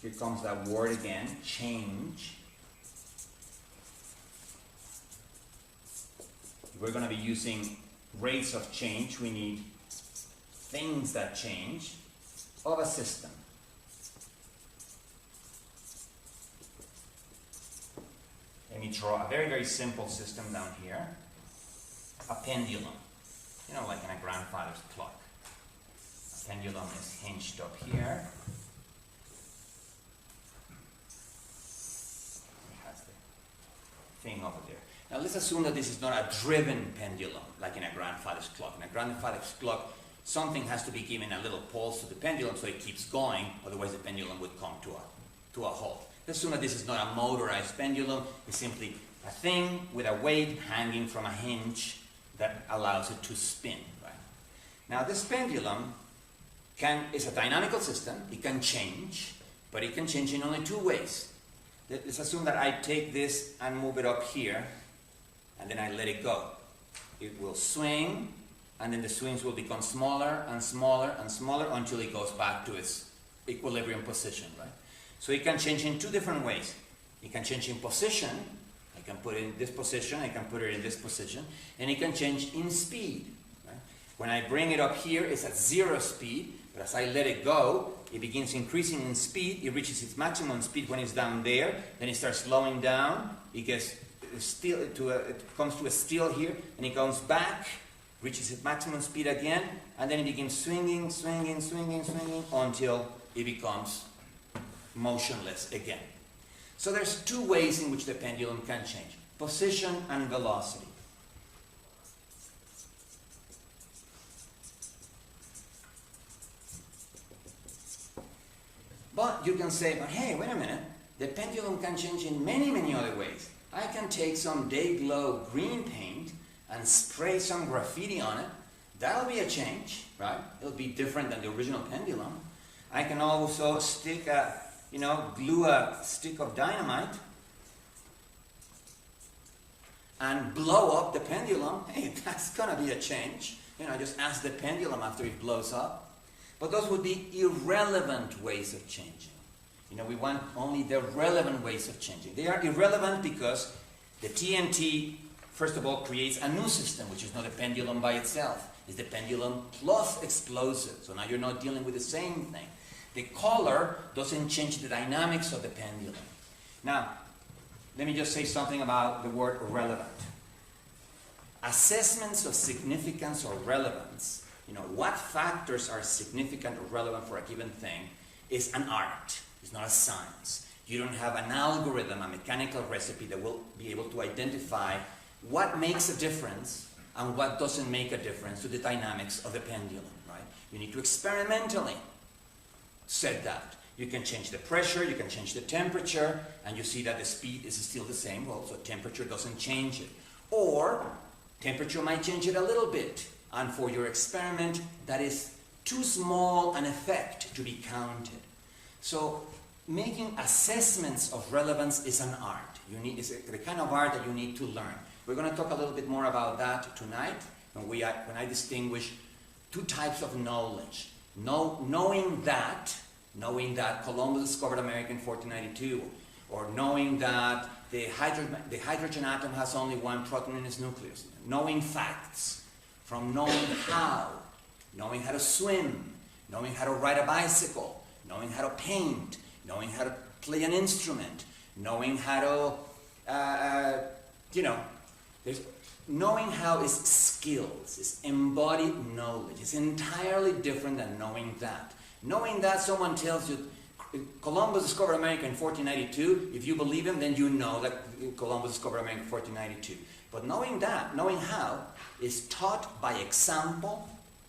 Here comes that word again, change. If we're going to be using rates of change, we need things that change of a system. Let me draw a very, very simple system down here. A pendulum. You know, like in a grandfather's clock. A pendulum is hinged up here. It has the thing over there. Now let's assume that this is not a driven pendulum, like in a grandfather's clock. In a grandfather's clock, something has to be given a little pulse to the pendulum so it keeps going, otherwise the pendulum would come to a halt. Assume that this is not a motorized pendulum, it's simply a thing with a weight hanging from a hinge that allows it to spin. Right? Now this pendulum is a dynamical system, it can change, but it can change in only two ways. Let's assume that I take this and move it up here, and then I let it go. It will swing, and then the swings will become smaller and smaller and smaller until it goes back to its equilibrium position, right? So it can change in two different ways. It can change in position. I can put it in this position, I can put it in this position, and it can change in speed. Right? When I bring it up here, it's at 0 speed, but as I let it go, it begins increasing in speed. It reaches its maximum speed when it's down there, then it starts slowing down. It gets still it comes to a still here, and it goes back, reaches its maximum speed again, and then it begins swinging, swinging, swinging, swinging until it becomes motionless again. So there's two ways in which the pendulum can change: position and velocity. But you can say, but hey, wait a minute, the pendulum can change in many, many other ways. I can take some day-glow green paint and spray some graffiti on it. That'll be a change, right? It'll be different than the original pendulum. I can also glue a stick of dynamite and blow up the pendulum. Hey, that's gonna be a change. Just ask the pendulum after it blows up. But those would be irrelevant ways of changing. We want only the relevant ways of changing. They are irrelevant because the TNT, first of all, creates a new system, which is not a pendulum by itself. It's the pendulum plus explosive. So now you're not dealing with the same thing. The color doesn't change the dynamics of the pendulum. Now, let me just say something about the word relevant. Assessments of significance or relevance, what factors are significant or relevant for a given thing, is an art. It's not a science. You don't have an algorithm, a mechanical recipe that will be able to identify what makes a difference and what doesn't make a difference to the dynamics of the pendulum, right? You need to experimentally set that. You can change the pressure, you can change the temperature, and you see that the speed is still the same. Well, so temperature doesn't change it. Or temperature might change it a little bit, and for your experiment, that is too small an effect to be counted. So making assessments of relevance is an art. It's the kind of art that you need to learn. We're going to talk a little bit more about that tonight when I distinguish two types of knowledge. Knowing that Columbus discovered America in 1492, or knowing that the hydrogen atom has only one proton in its nucleus. Knowing facts, from knowing how to swim, knowing how to ride a bicycle, knowing how to paint, knowing how to play an instrument, knowing how to, knowing how is skills, is embodied knowledge. It's entirely different than knowing that. Knowing that someone tells you Columbus discovered America in 1492, if you believe him, then you know that Columbus discovered America in 1492. But knowing how, is taught by example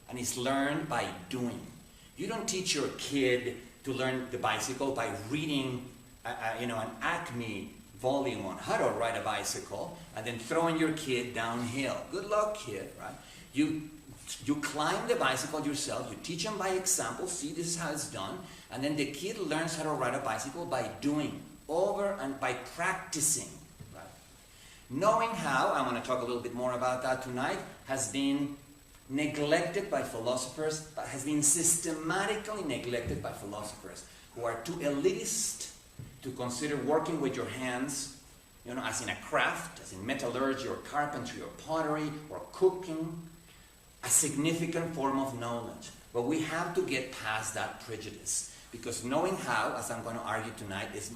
and is learned by doing. You don't teach your kid to learn the bicycle by reading an Acme volume on how to ride a bicycle and then throwing your kid downhill. Good luck, kid, right? You climb the bicycle yourself, you teach them by example, see this is how it's done, and then the kid learns how to ride a bicycle by doing, over and by practicing. Right? Knowing how, I'm going to talk a little bit more about that tonight, has been neglected by philosophers, but has been systematically neglected by philosophers who are too elitist to consider working with your hands, as in a craft, as in metallurgy or carpentry or pottery or cooking, a significant form of knowledge. But we have to get past that prejudice, because knowing how, as I'm going to argue tonight, is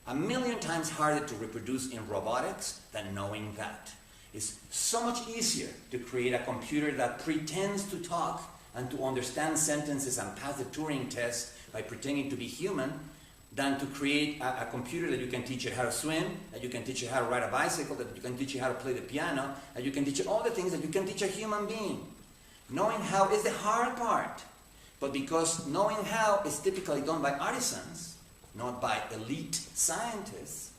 a million times harder to reproduce in robotics than knowing that. It's so much easier to create a computer that pretends to talk and to understand sentences and pass the Turing test by pretending to be human, than to create a computer that you can teach it how to swim, that you can teach it how to ride a bicycle, that you can teach it how to play the piano, that you can teach it all the things that you can teach a human being. Knowing how is the hard part. But because knowing how is typically done by artisans, not by elite scientists,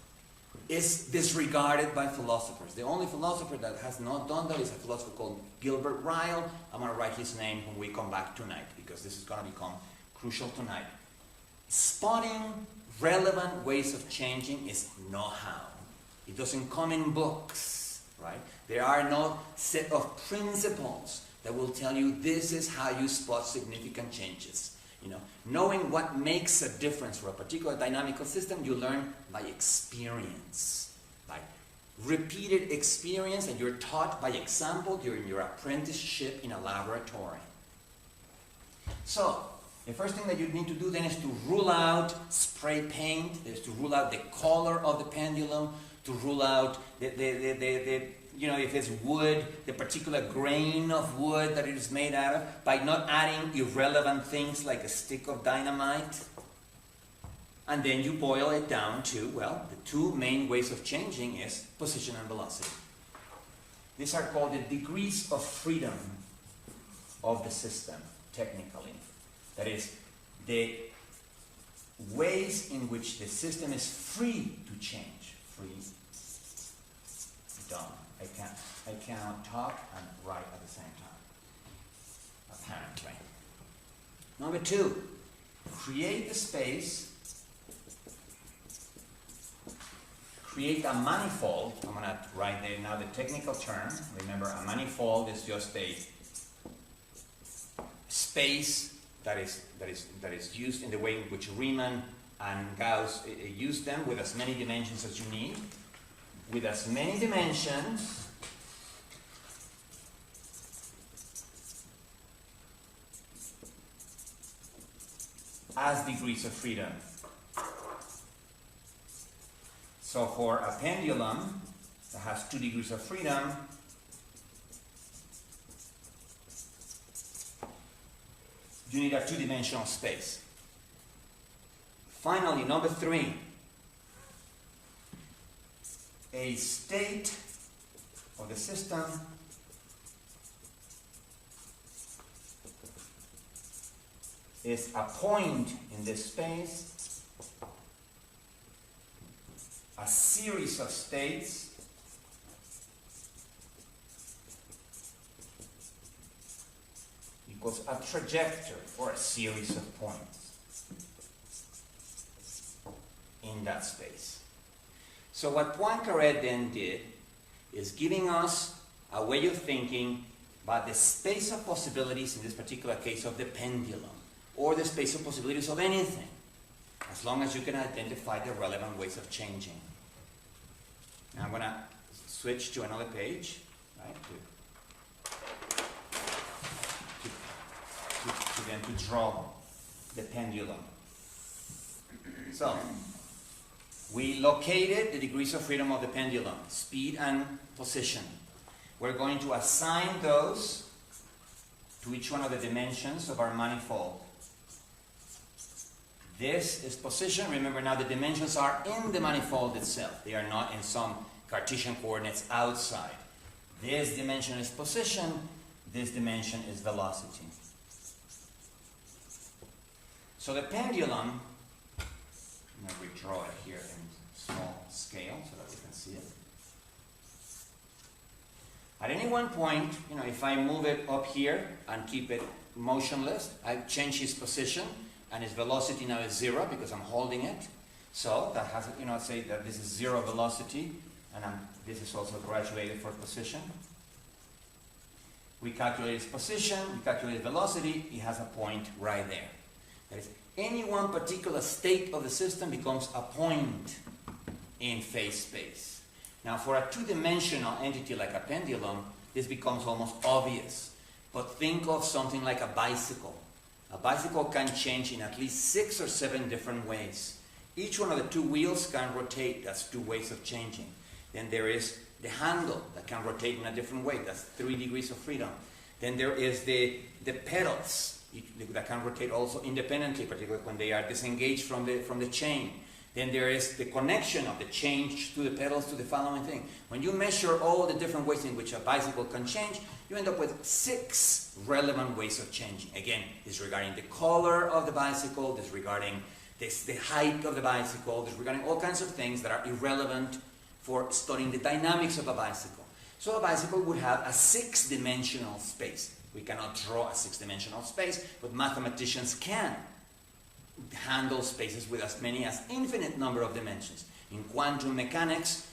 is disregarded by philosophers. The only philosopher that has not done that is a philosopher called Gilbert Ryle. I'm going to write his name when we come back tonight, because this is going to become crucial tonight. Spotting relevant ways of changing is know-how. It doesn't come in books, right? There are no set of principles that will tell you this is how you spot significant changes. You know, knowing what makes a difference for a particular dynamical system, you learn by experience, by repeated experience, and you're taught by example during your apprenticeship in a laboratory. So, the first thing that you need to do then is to rule out spray paint, is to rule out the color of the pendulum, to rule out you know, if it's wood, the particular grain of wood that it is made out of, by not adding irrelevant things like a stick of dynamite. And then you boil it down to, well, the two main ways of changing is position and velocity. These are called the degrees of freedom of the system, technically. That is, the ways in which the system is free to change. Free, done. I cannot talk and write at the same time, apparently. Number two, create the space, create a manifold. I'm going to write there now the technical term. Remember, a manifold is just a space that is used in the way in which Riemann and Gauss used them, with as many dimensions as you need. With as many dimensions as degrees of freedom. So for a pendulum that has 2 degrees of freedom, you need a 2-dimensional space. Finally, number 3. A state of the system is a point in this space, a series of states equals a trajectory or a series of points in that space. So what Poincaré then did is giving us a way of thinking about the space of possibilities, in this particular case of the pendulum, or the space of possibilities of anything, as long as you can identify the relevant ways of changing. Now I'm going to switch to another page, right, to draw the pendulum. So, we located the degrees of freedom of the pendulum, speed and position. We're going to assign those to each one of the dimensions of our manifold. This is position. Remember now the dimensions are in the manifold itself. They are not in some Cartesian coordinates outside. This dimension is position. This dimension is velocity. So the pendulum, I'm going to redraw it here in small scale so that we can see it. At any one point, you know, if I move it up here and keep it motionless, I change its position, and its velocity now is 0 because I'm holding it. So that has, you know, say that this is 0 velocity, and this is also graduated for position. We calculate its position, we calculate velocity, it has a point right there. That is, any one particular state of the system becomes a point in phase space. Now for a two-dimensional entity like a pendulum, this becomes almost obvious. But think of something like a bicycle. A bicycle can change in at least 6 or 7 different ways. Each one of the 2 wheels can rotate. That's 2 ways of changing. Then there is the handle that can rotate in a different way. That's 3 degrees of freedom. Then there is the pedals that can rotate also independently, particularly when they are disengaged from the chain. Then there is the connection of the change to the pedals to the following thing. When you measure all the different ways in which a bicycle can change, you end up with 6 relevant ways of changing. Again, disregarding the color of the bicycle, disregarding the height of the bicycle, disregarding all kinds of things that are irrelevant for studying the dynamics of a bicycle. So a bicycle would have a 6-dimensional space. We cannot draw a 6-dimensional space, but mathematicians can handle spaces with as many as infinite number of dimensions. In quantum mechanics,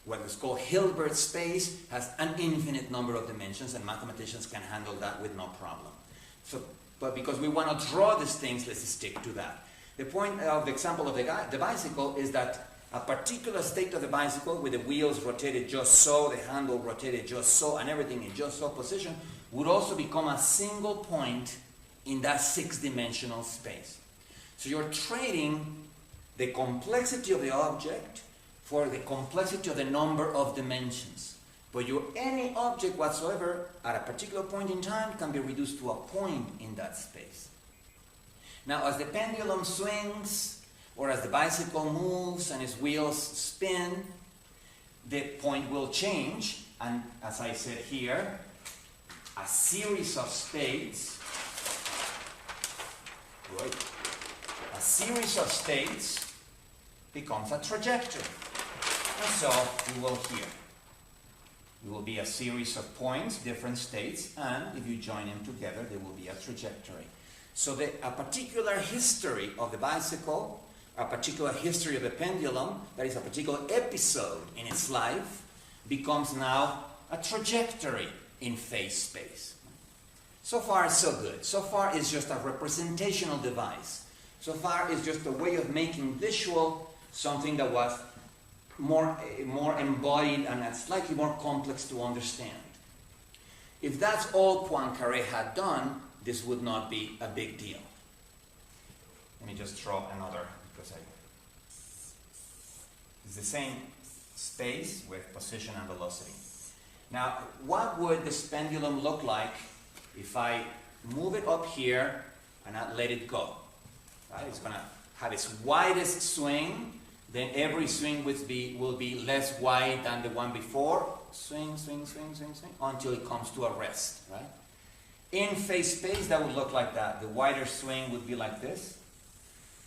what is called Hilbert space has an infinite number of dimensions, and mathematicians can handle that with no problem. So, but because we want to draw these things, let's stick to that. The point of the example of the bicycle is that a particular state of the bicycle, with the wheels rotated just so, the handle rotated just so, and everything in just so position, would also become a single point in that 6-dimensional space. So you're trading the complexity of the object for the complexity of the number of dimensions. But any object whatsoever at a particular point in time can be reduced to a point in that space. Now, as the pendulum swings, or as the bicycle moves and its wheels spin, the point will change, and as I said here, a series of states, right? A series of states becomes a trajectory. And so you will here. It will be a series of points, different states, and if you join them together, there will be a trajectory. So a particular history of the bicycle, a particular history of the pendulum, that is a particular episode in its life, becomes now a trajectory in phase space. So far, so good. So far, it's just a representational device. So far, it's just a way of making visual something that was more embodied and slightly more complex to understand. If that's all Poincaré had done, this would not be a big deal. Let me just draw another, because it's the same space with position and velocity. Now, what would this pendulum look like if I move it up here and I let it go? Right? It's going to have its widest swing, then every swing will be less wide than the one before. Swing, swing, swing, swing, swing, until it comes to a rest. Right? In phase space, that would look like that. The wider swing would be like this.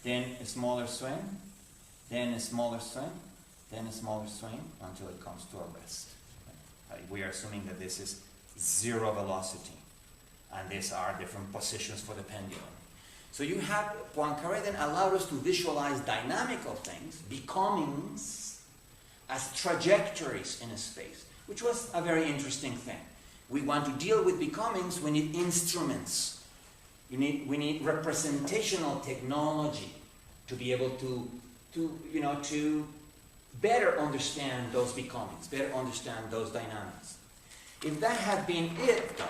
Then a smaller swing, then a smaller swing, then a smaller swing, until it comes to a rest. Right? We are assuming that this is zero velocity. And these are different positions for the pendulum. So you have, Poincaré then allowed us to visualize dynamical things, becomings, as trajectories in a space, which was a very interesting thing. We want to deal with becomings, we need instruments. We need representational technology to be able to better understand those becomings, better understand those dynamics. If that had been it, though,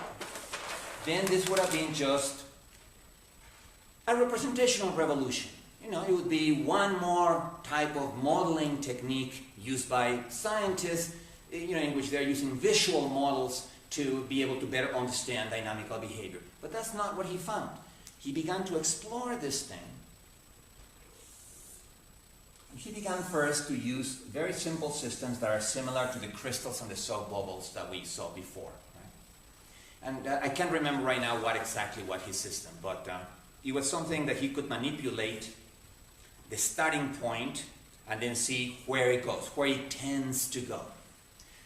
then this would have been just a representational revolution. It would be one more type of modeling technique used by scientists, in which they're using visual models to be able to better understand dynamical behavior. But that's not what he found. He began to explore this thing. He began first to use very simple systems that are similar to the crystals and the soap bubbles that we saw before. Right? And I can't remember right now what his system, but it was something that he could manipulate the starting point and then see where it goes, where it tends to go.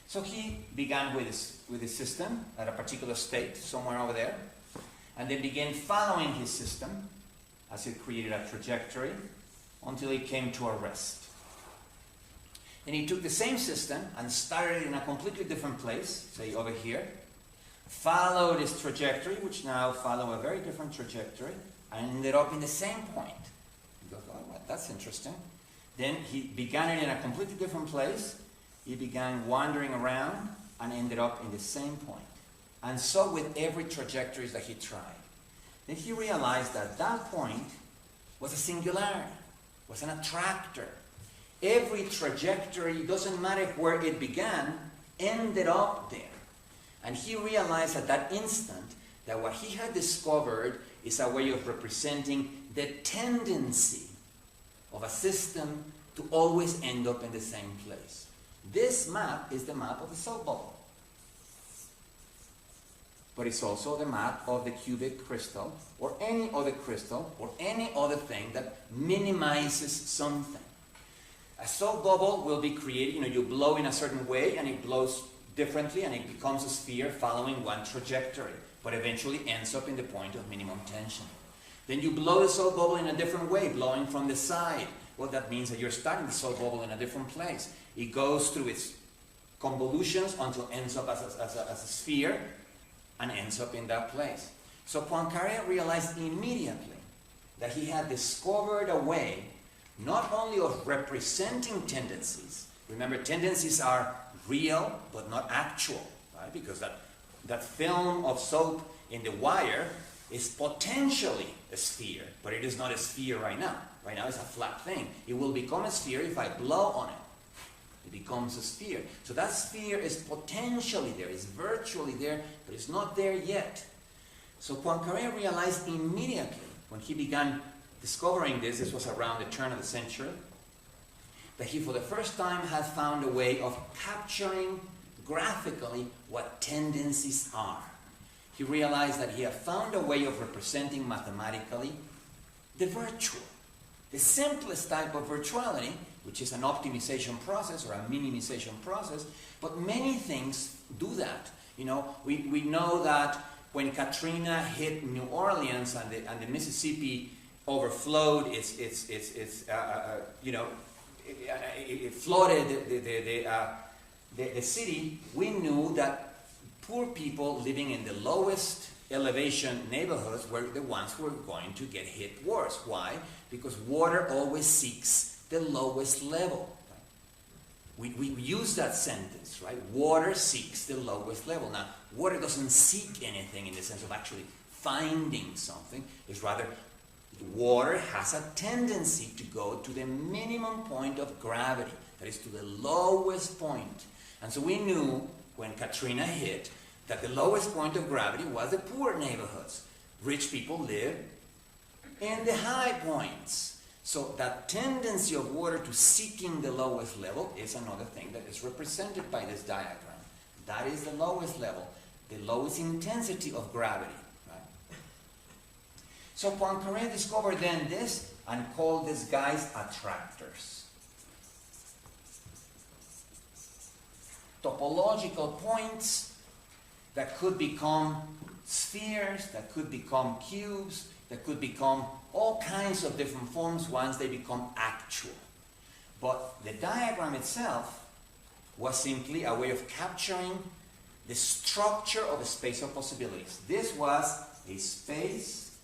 So he began with his system at a particular state, somewhere over there, and then began following his system as it created a trajectory until it came to a rest. Then he took the same system and started in a completely different place, say over here, followed his trajectory, which now followed a very different trajectory, and ended up in the same point. He goes, oh, well, that's interesting. Then he began it in a completely different place. He began wandering around and ended up in the same point. And so with every trajectory that he tried. Then he realized that that point was a singularity, was an attractor. Every trajectory, doesn't matter where it began, ended up there. And he realized at that instant that what he had discovered is a way of representing the tendency of a system to always end up in the same place. This map is the map of the soap bubble. But it's also the map of the cubic crystal, or any other crystal, or any other thing that minimizes something. A soap bubble will be created, you blow in a certain way and it blows differently and it becomes a sphere following one trajectory, but eventually ends up in the point of minimum tension. Then you blow the soap bubble in a different way, blowing from the side. Well, that means that you're starting the soap bubble in a different place. It goes through its convolutions until it ends up as a sphere and ends up in that place. So Poincaré realized immediately that he had discovered a way not only of representing tendencies. Remember, tendencies are real but not actual, right? Because that film of soap in the wire is potentially a sphere, but it is not a sphere right now. Right now it's a flat thing. It will become a sphere if I blow on it. It becomes a sphere. So that sphere is potentially there, it's virtually there, but it's not there yet. So Poincaré realized immediately when he began discovering this was around the turn of the century, that he for the first time had found a way of capturing graphically what tendencies are. He realized that he had found a way of representing mathematically the virtual, the simplest type of virtuality, which is an optimization process or a minimization process, but many things do that. We know that when Katrina hit New Orleans and the Mississippi overflowed, it flooded the city, we knew that poor people living in the lowest elevation neighborhoods were the ones who were going to get hit worse. Why? Because water always seeks the lowest level. Right? We use that sentence, right? Water seeks the lowest level. Now, water doesn't seek anything in the sense of actually finding something. It's rather, water has a tendency to go to the minimum point of gravity, that is to the lowest point. And so we knew when Katrina hit that the lowest point of gravity was the poor neighborhoods. Rich people live in the high points. So that tendency of water to seeking the lowest level is another thing that is represented by this diagram. That is the lowest level, the lowest intensity of gravity. Right? So Poincaré discovered then this and called these guys attractors. Topological points that could become spheres, that could become cubes, that could become all kinds of different forms once they become actual. But the diagram itself was simply a way of capturing the structure of a space of possibilities. This was a space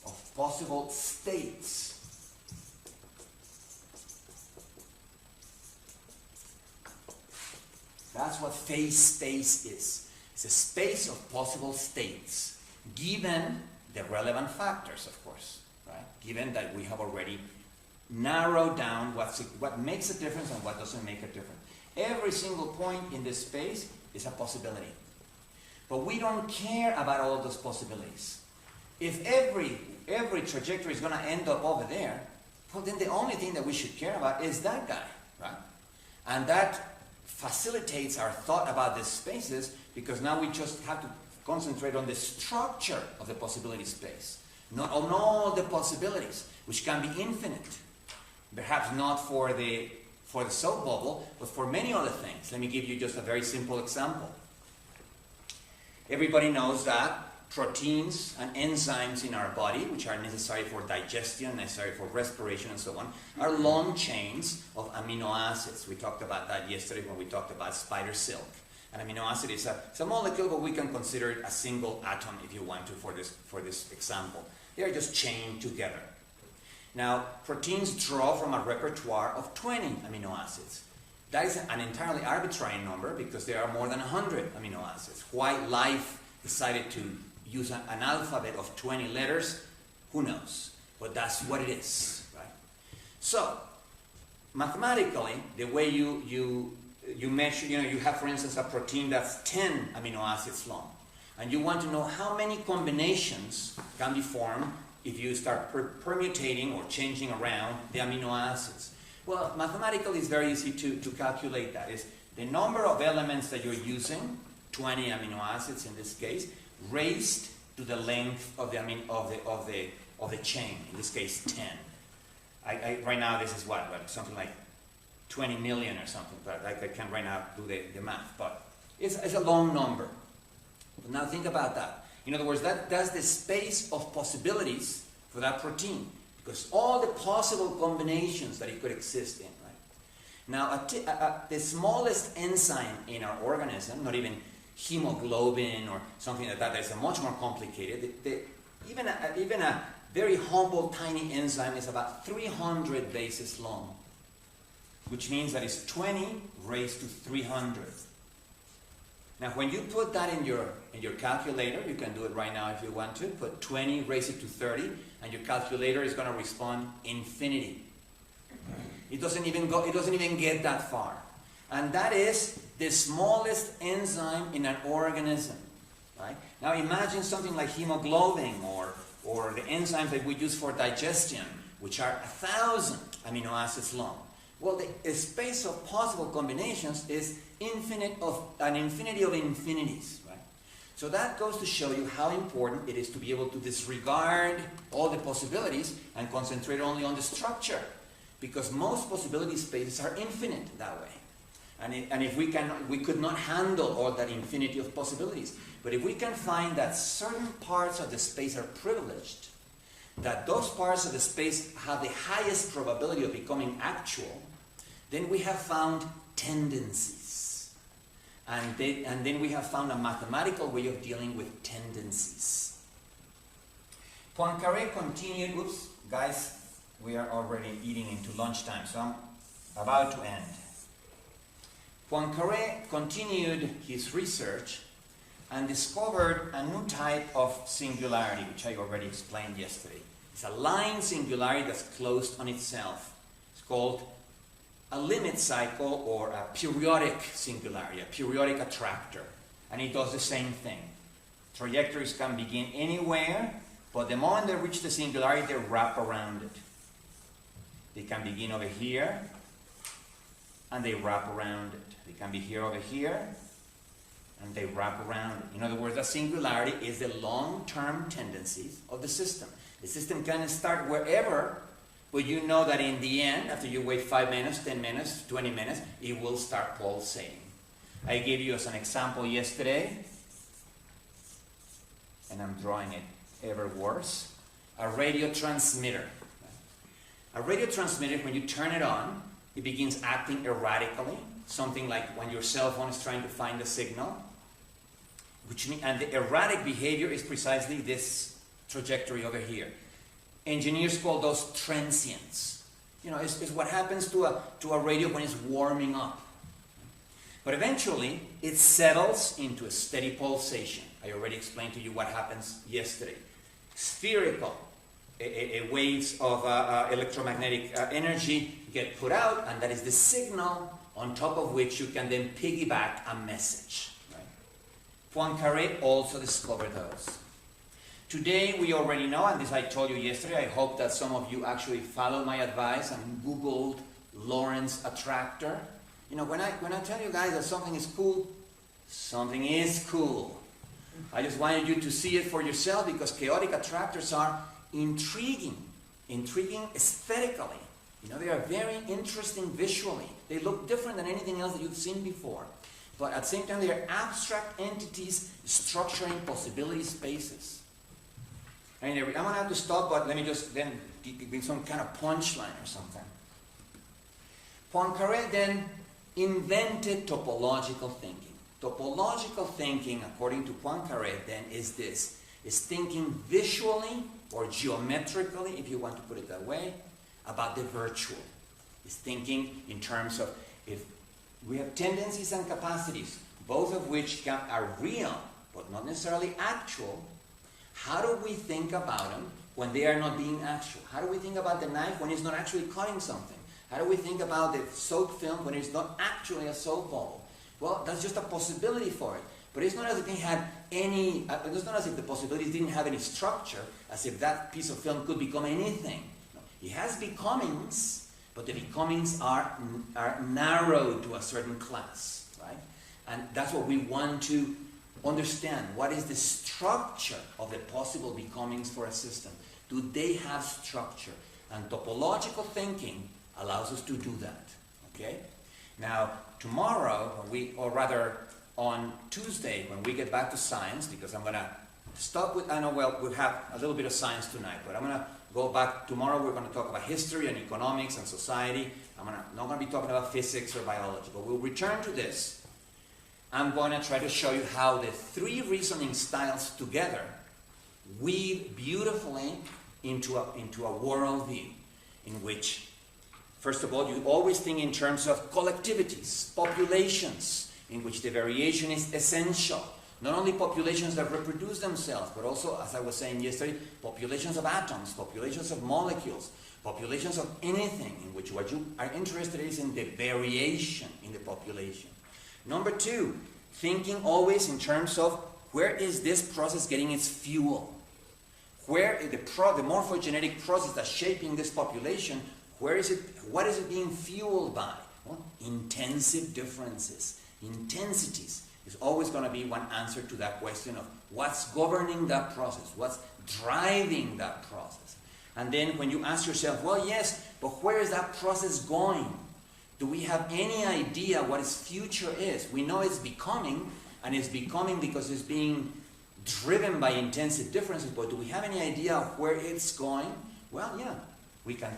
of possible states. That's what phase space is. It's a space of possible states, given the relevant factors, of course, right? Given that we have already narrowed down what makes a difference and what doesn't make a difference. Every single point in this space is a possibility. But we don't care about all those possibilities. If every trajectory is going to end up over there, well, then the only thing that we should care about is that guy, right? And that facilitates our thought about these spaces, because now we just have to concentrate on the structure of the possibility space, not on all the possibilities, which can be infinite. Perhaps not for the soap bubble, but for many other things. Let me give you just a very simple example. Everybody knows that proteins and enzymes in our body, which are necessary for digestion, necessary for respiration and so on, are long chains of amino acids. We talked about that yesterday when we talked about spider silk. An amino acid is a molecule, but we can consider it a single atom if you want to for this example. They are just chained together. Now, proteins draw from a repertoire of 20 amino acids. That is an entirely arbitrary number because there are more than 100 amino acids. Why life decided to use an alphabet of 20 letters, who knows? But that's what it is, right? So, mathematically, the way you measure, you have, for instance, a protein that's 10 amino acids long, and you want to know how many combinations can be formed if you start permutating or changing around the amino acids? Well, mathematically it's very easy to calculate that. It's the number of elements that you're using, 20 amino acids in this case, raised to the length of the chain, in this case 10. Right now this is what, something like 20 million or something, but I can't right now do the math, but it's a long number. But now think about that. In other words, that's the space of possibilities for that protein, because all the possible combinations that it could exist in, right? Now, the smallest enzyme in our organism, not even hemoglobin or something like that, that's much more complicated. Even a very humble, tiny enzyme is about 300 bases long, which means that it's 20 raised to 300. Now, when you put that in your calculator, you can do it right now if you want to, put 20, raise it to 30, and your calculator is going to respond infinity. It doesn't even get that far. And that is the smallest enzyme in an organism, right? Now imagine something like hemoglobin or the enzymes that we use for digestion, which are 1,000 amino acids long. Well, the space of possible combinations is an infinity of infinities, right? So that goes to show you how important it is to be able to disregard all the possibilities and concentrate only on the structure, because most possibility spaces are infinite that way. And if we could not handle all that infinity of possibilities. But if we can find that certain parts of the space are privileged, that those parts of the space have the highest probability of becoming actual, then we have found tendencies. And then we have found a mathematical way of dealing with tendencies. Poincaré continued, oops, guys, we are already eating into lunchtime, so I'm about to end. Poincaré continued his research and discovered a new type of singularity, which I already explained yesterday. It's a line singularity that's closed on itself. It's called a limit cycle or a periodic singularity, a periodic attractor. And it does the same thing. Trajectories can begin anywhere, but the moment they reach the singularity, they wrap around it. They can begin over here, and they wrap around it. They can be here over here, and they wrap around it. In other words, a singularity is the long-term tendencies of the system. The system can start wherever, but you know that in the end, after you wait 5 minutes, 10 minutes, 20 minutes, it will start pulsating. I gave you as an example yesterday, and I'm drawing it ever worse, a radio transmitter. A radio transmitter, when you turn it on, it begins acting erratically, something like when your cell phone is trying to find a signal. And the erratic behavior is precisely this trajectory over here. Engineers call those transients. You know, it's what happens to a radio when it's warming up. But eventually, it settles into a steady pulsation. I already explained to you what happens yesterday. Spherical waves of electromagnetic energy get put out, and that is the signal on top of which you can then piggyback a message. Right? Poincaré also discovered those. Today we already know, and this I told you yesterday, I hope that some of you actually followed my advice and Googled Lorentz attractor. You know, when I tell you guys that something is cool, something is cool. I just wanted you to see it for yourself, because chaotic attractors are intriguing aesthetically. You know, they are very interesting visually. They look different than anything else that you've seen before. But at the same time, they are abstract entities structuring possibility spaces. I mean, I'm going to have to stop, but let me just then give some kind of punchline or something. Poincaré then invented topological thinking. Topological thinking, according to Poincaré, then is this. Is thinking visually or geometrically, if you want to put it that way, about the virtual. Is thinking in terms of, if we have tendencies and capacities, both of which are real, but not necessarily actual, how do we think about them when they are not being actual? How do we think about the knife when it's not actually cutting something? How do we think about the soap film when it's not actually a soap bubble? Well, that's just a possibility for it. But it's not as if it had any, it's not as if the possibilities didn't have any structure, as if that piece of film could become anything. No. It has becomings, but the becomings are narrowed to a certain class, right? And that's what we want to understand. What is the structure of the possible becomings for a system? Do they have structure? And topological thinking allows us to do that, okay? Now, tomorrow, or rather on Tuesday, when we get back to science, because I'm going to stop with, I know, well, we'll have a little bit of science tonight, but I'm going to go back. Tomorrow we're going to talk about history and economics and society. I'm not going to be talking about physics or biology, but we'll return to this. I'm going to try to show you how the three reasoning styles together weave beautifully into a worldview in which, first of all, you always think in terms of collectivities, populations, in which the variation is essential. Not only populations that reproduce themselves, but also, as I was saying yesterday, populations of atoms, populations of molecules, populations of anything, in which what you are interested in is in the variation in the population. Number two, thinking always in terms of where is this process getting its fuel? Where is the morphogenetic process that's shaping this population, where is it, what is it being fueled by? Well, intensive differences, intensities is always going to be one answer to that question of what's governing that process, what's driving that process. And then when you ask yourself, well, yes, but where is that process going? Do we have any idea what its future is? We know it's becoming, and it's becoming because it's being driven by intensive differences, but do we have any idea of where it's going? Well, yeah, we can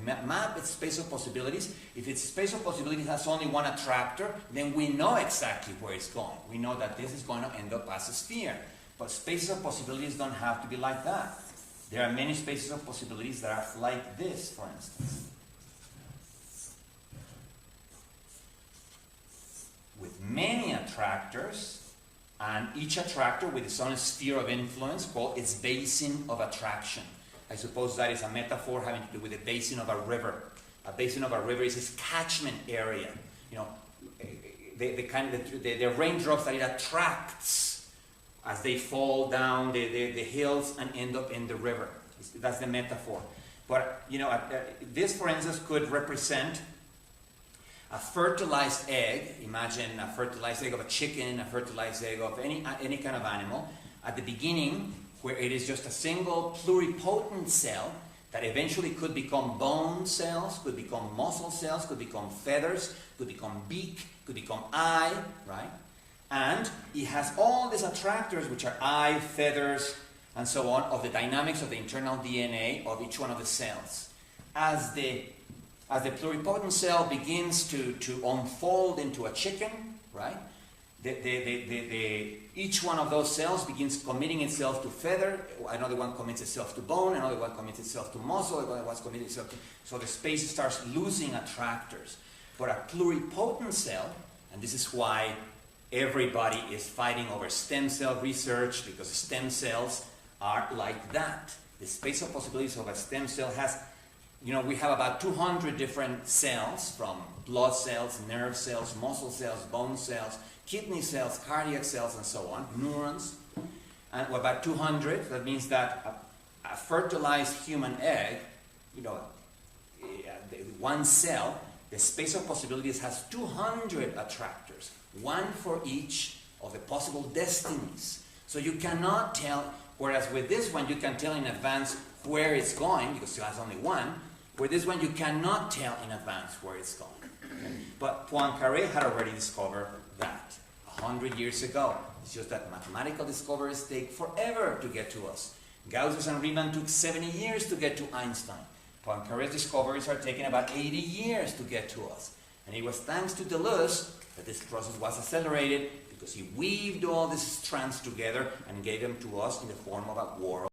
map its space of possibilities. If its space of possibilities has only one attractor, then we know exactly where it's going. We know that this is going to end up as a sphere. But spaces of possibilities don't have to be like that. There are many spaces of possibilities that are like this, for instance. With many attractors, and each attractor with its own sphere of influence called its basin of attraction. I suppose that is a metaphor having to do with the basin of a river. A basin of a river is its catchment area. You know, the raindrops that it attracts as they fall down the hills and end up in the river. That's the metaphor. But, you know, this, for instance, could represent a fertilized egg. Imagine a fertilized egg of a chicken, a fertilized egg of any kind of animal. At the beginning, where it is just a single pluripotent cell that eventually could become bone cells, could become muscle cells, could become feathers, could become beak, could become eye, right? And it has all these attractors, which are eye, feathers, and so on, of the dynamics of the internal DNA of each one of the cells. As the pluripotent cell begins to unfold into a chicken, right? Each one of those cells begins committing itself to feather. Another one commits itself to bone. Another one commits itself to muscle. Another one commits itself to... So the space starts losing attractors. But a pluripotent cell, and this is why everybody is fighting over stem cell research, because stem cells are like that. The space of possibilities of a stem cell has... You know, we have about 200 different cells, from blood cells, nerve cells, muscle cells, bone cells, kidney cells, cardiac cells, and so on, neurons. And about 200, that means that a fertilized human egg, you know, one cell, the space of possibilities has 200 attractors, one for each of the possible destinies. So you cannot tell, whereas with this one you can tell in advance where it's going, because it has only one. With this one you cannot tell in advance where it's going. Okay? But Poincaré had already discovered that 100 years ago. It's just that mathematical discoveries take forever to get to us. Gauss and Riemann took 70 years to get to Einstein. Poincaré's discoveries are taking about 80 years to get to us. And it was thanks to Deleuze that this process was accelerated, because he weaved all these strands together and gave them to us in the form of a world.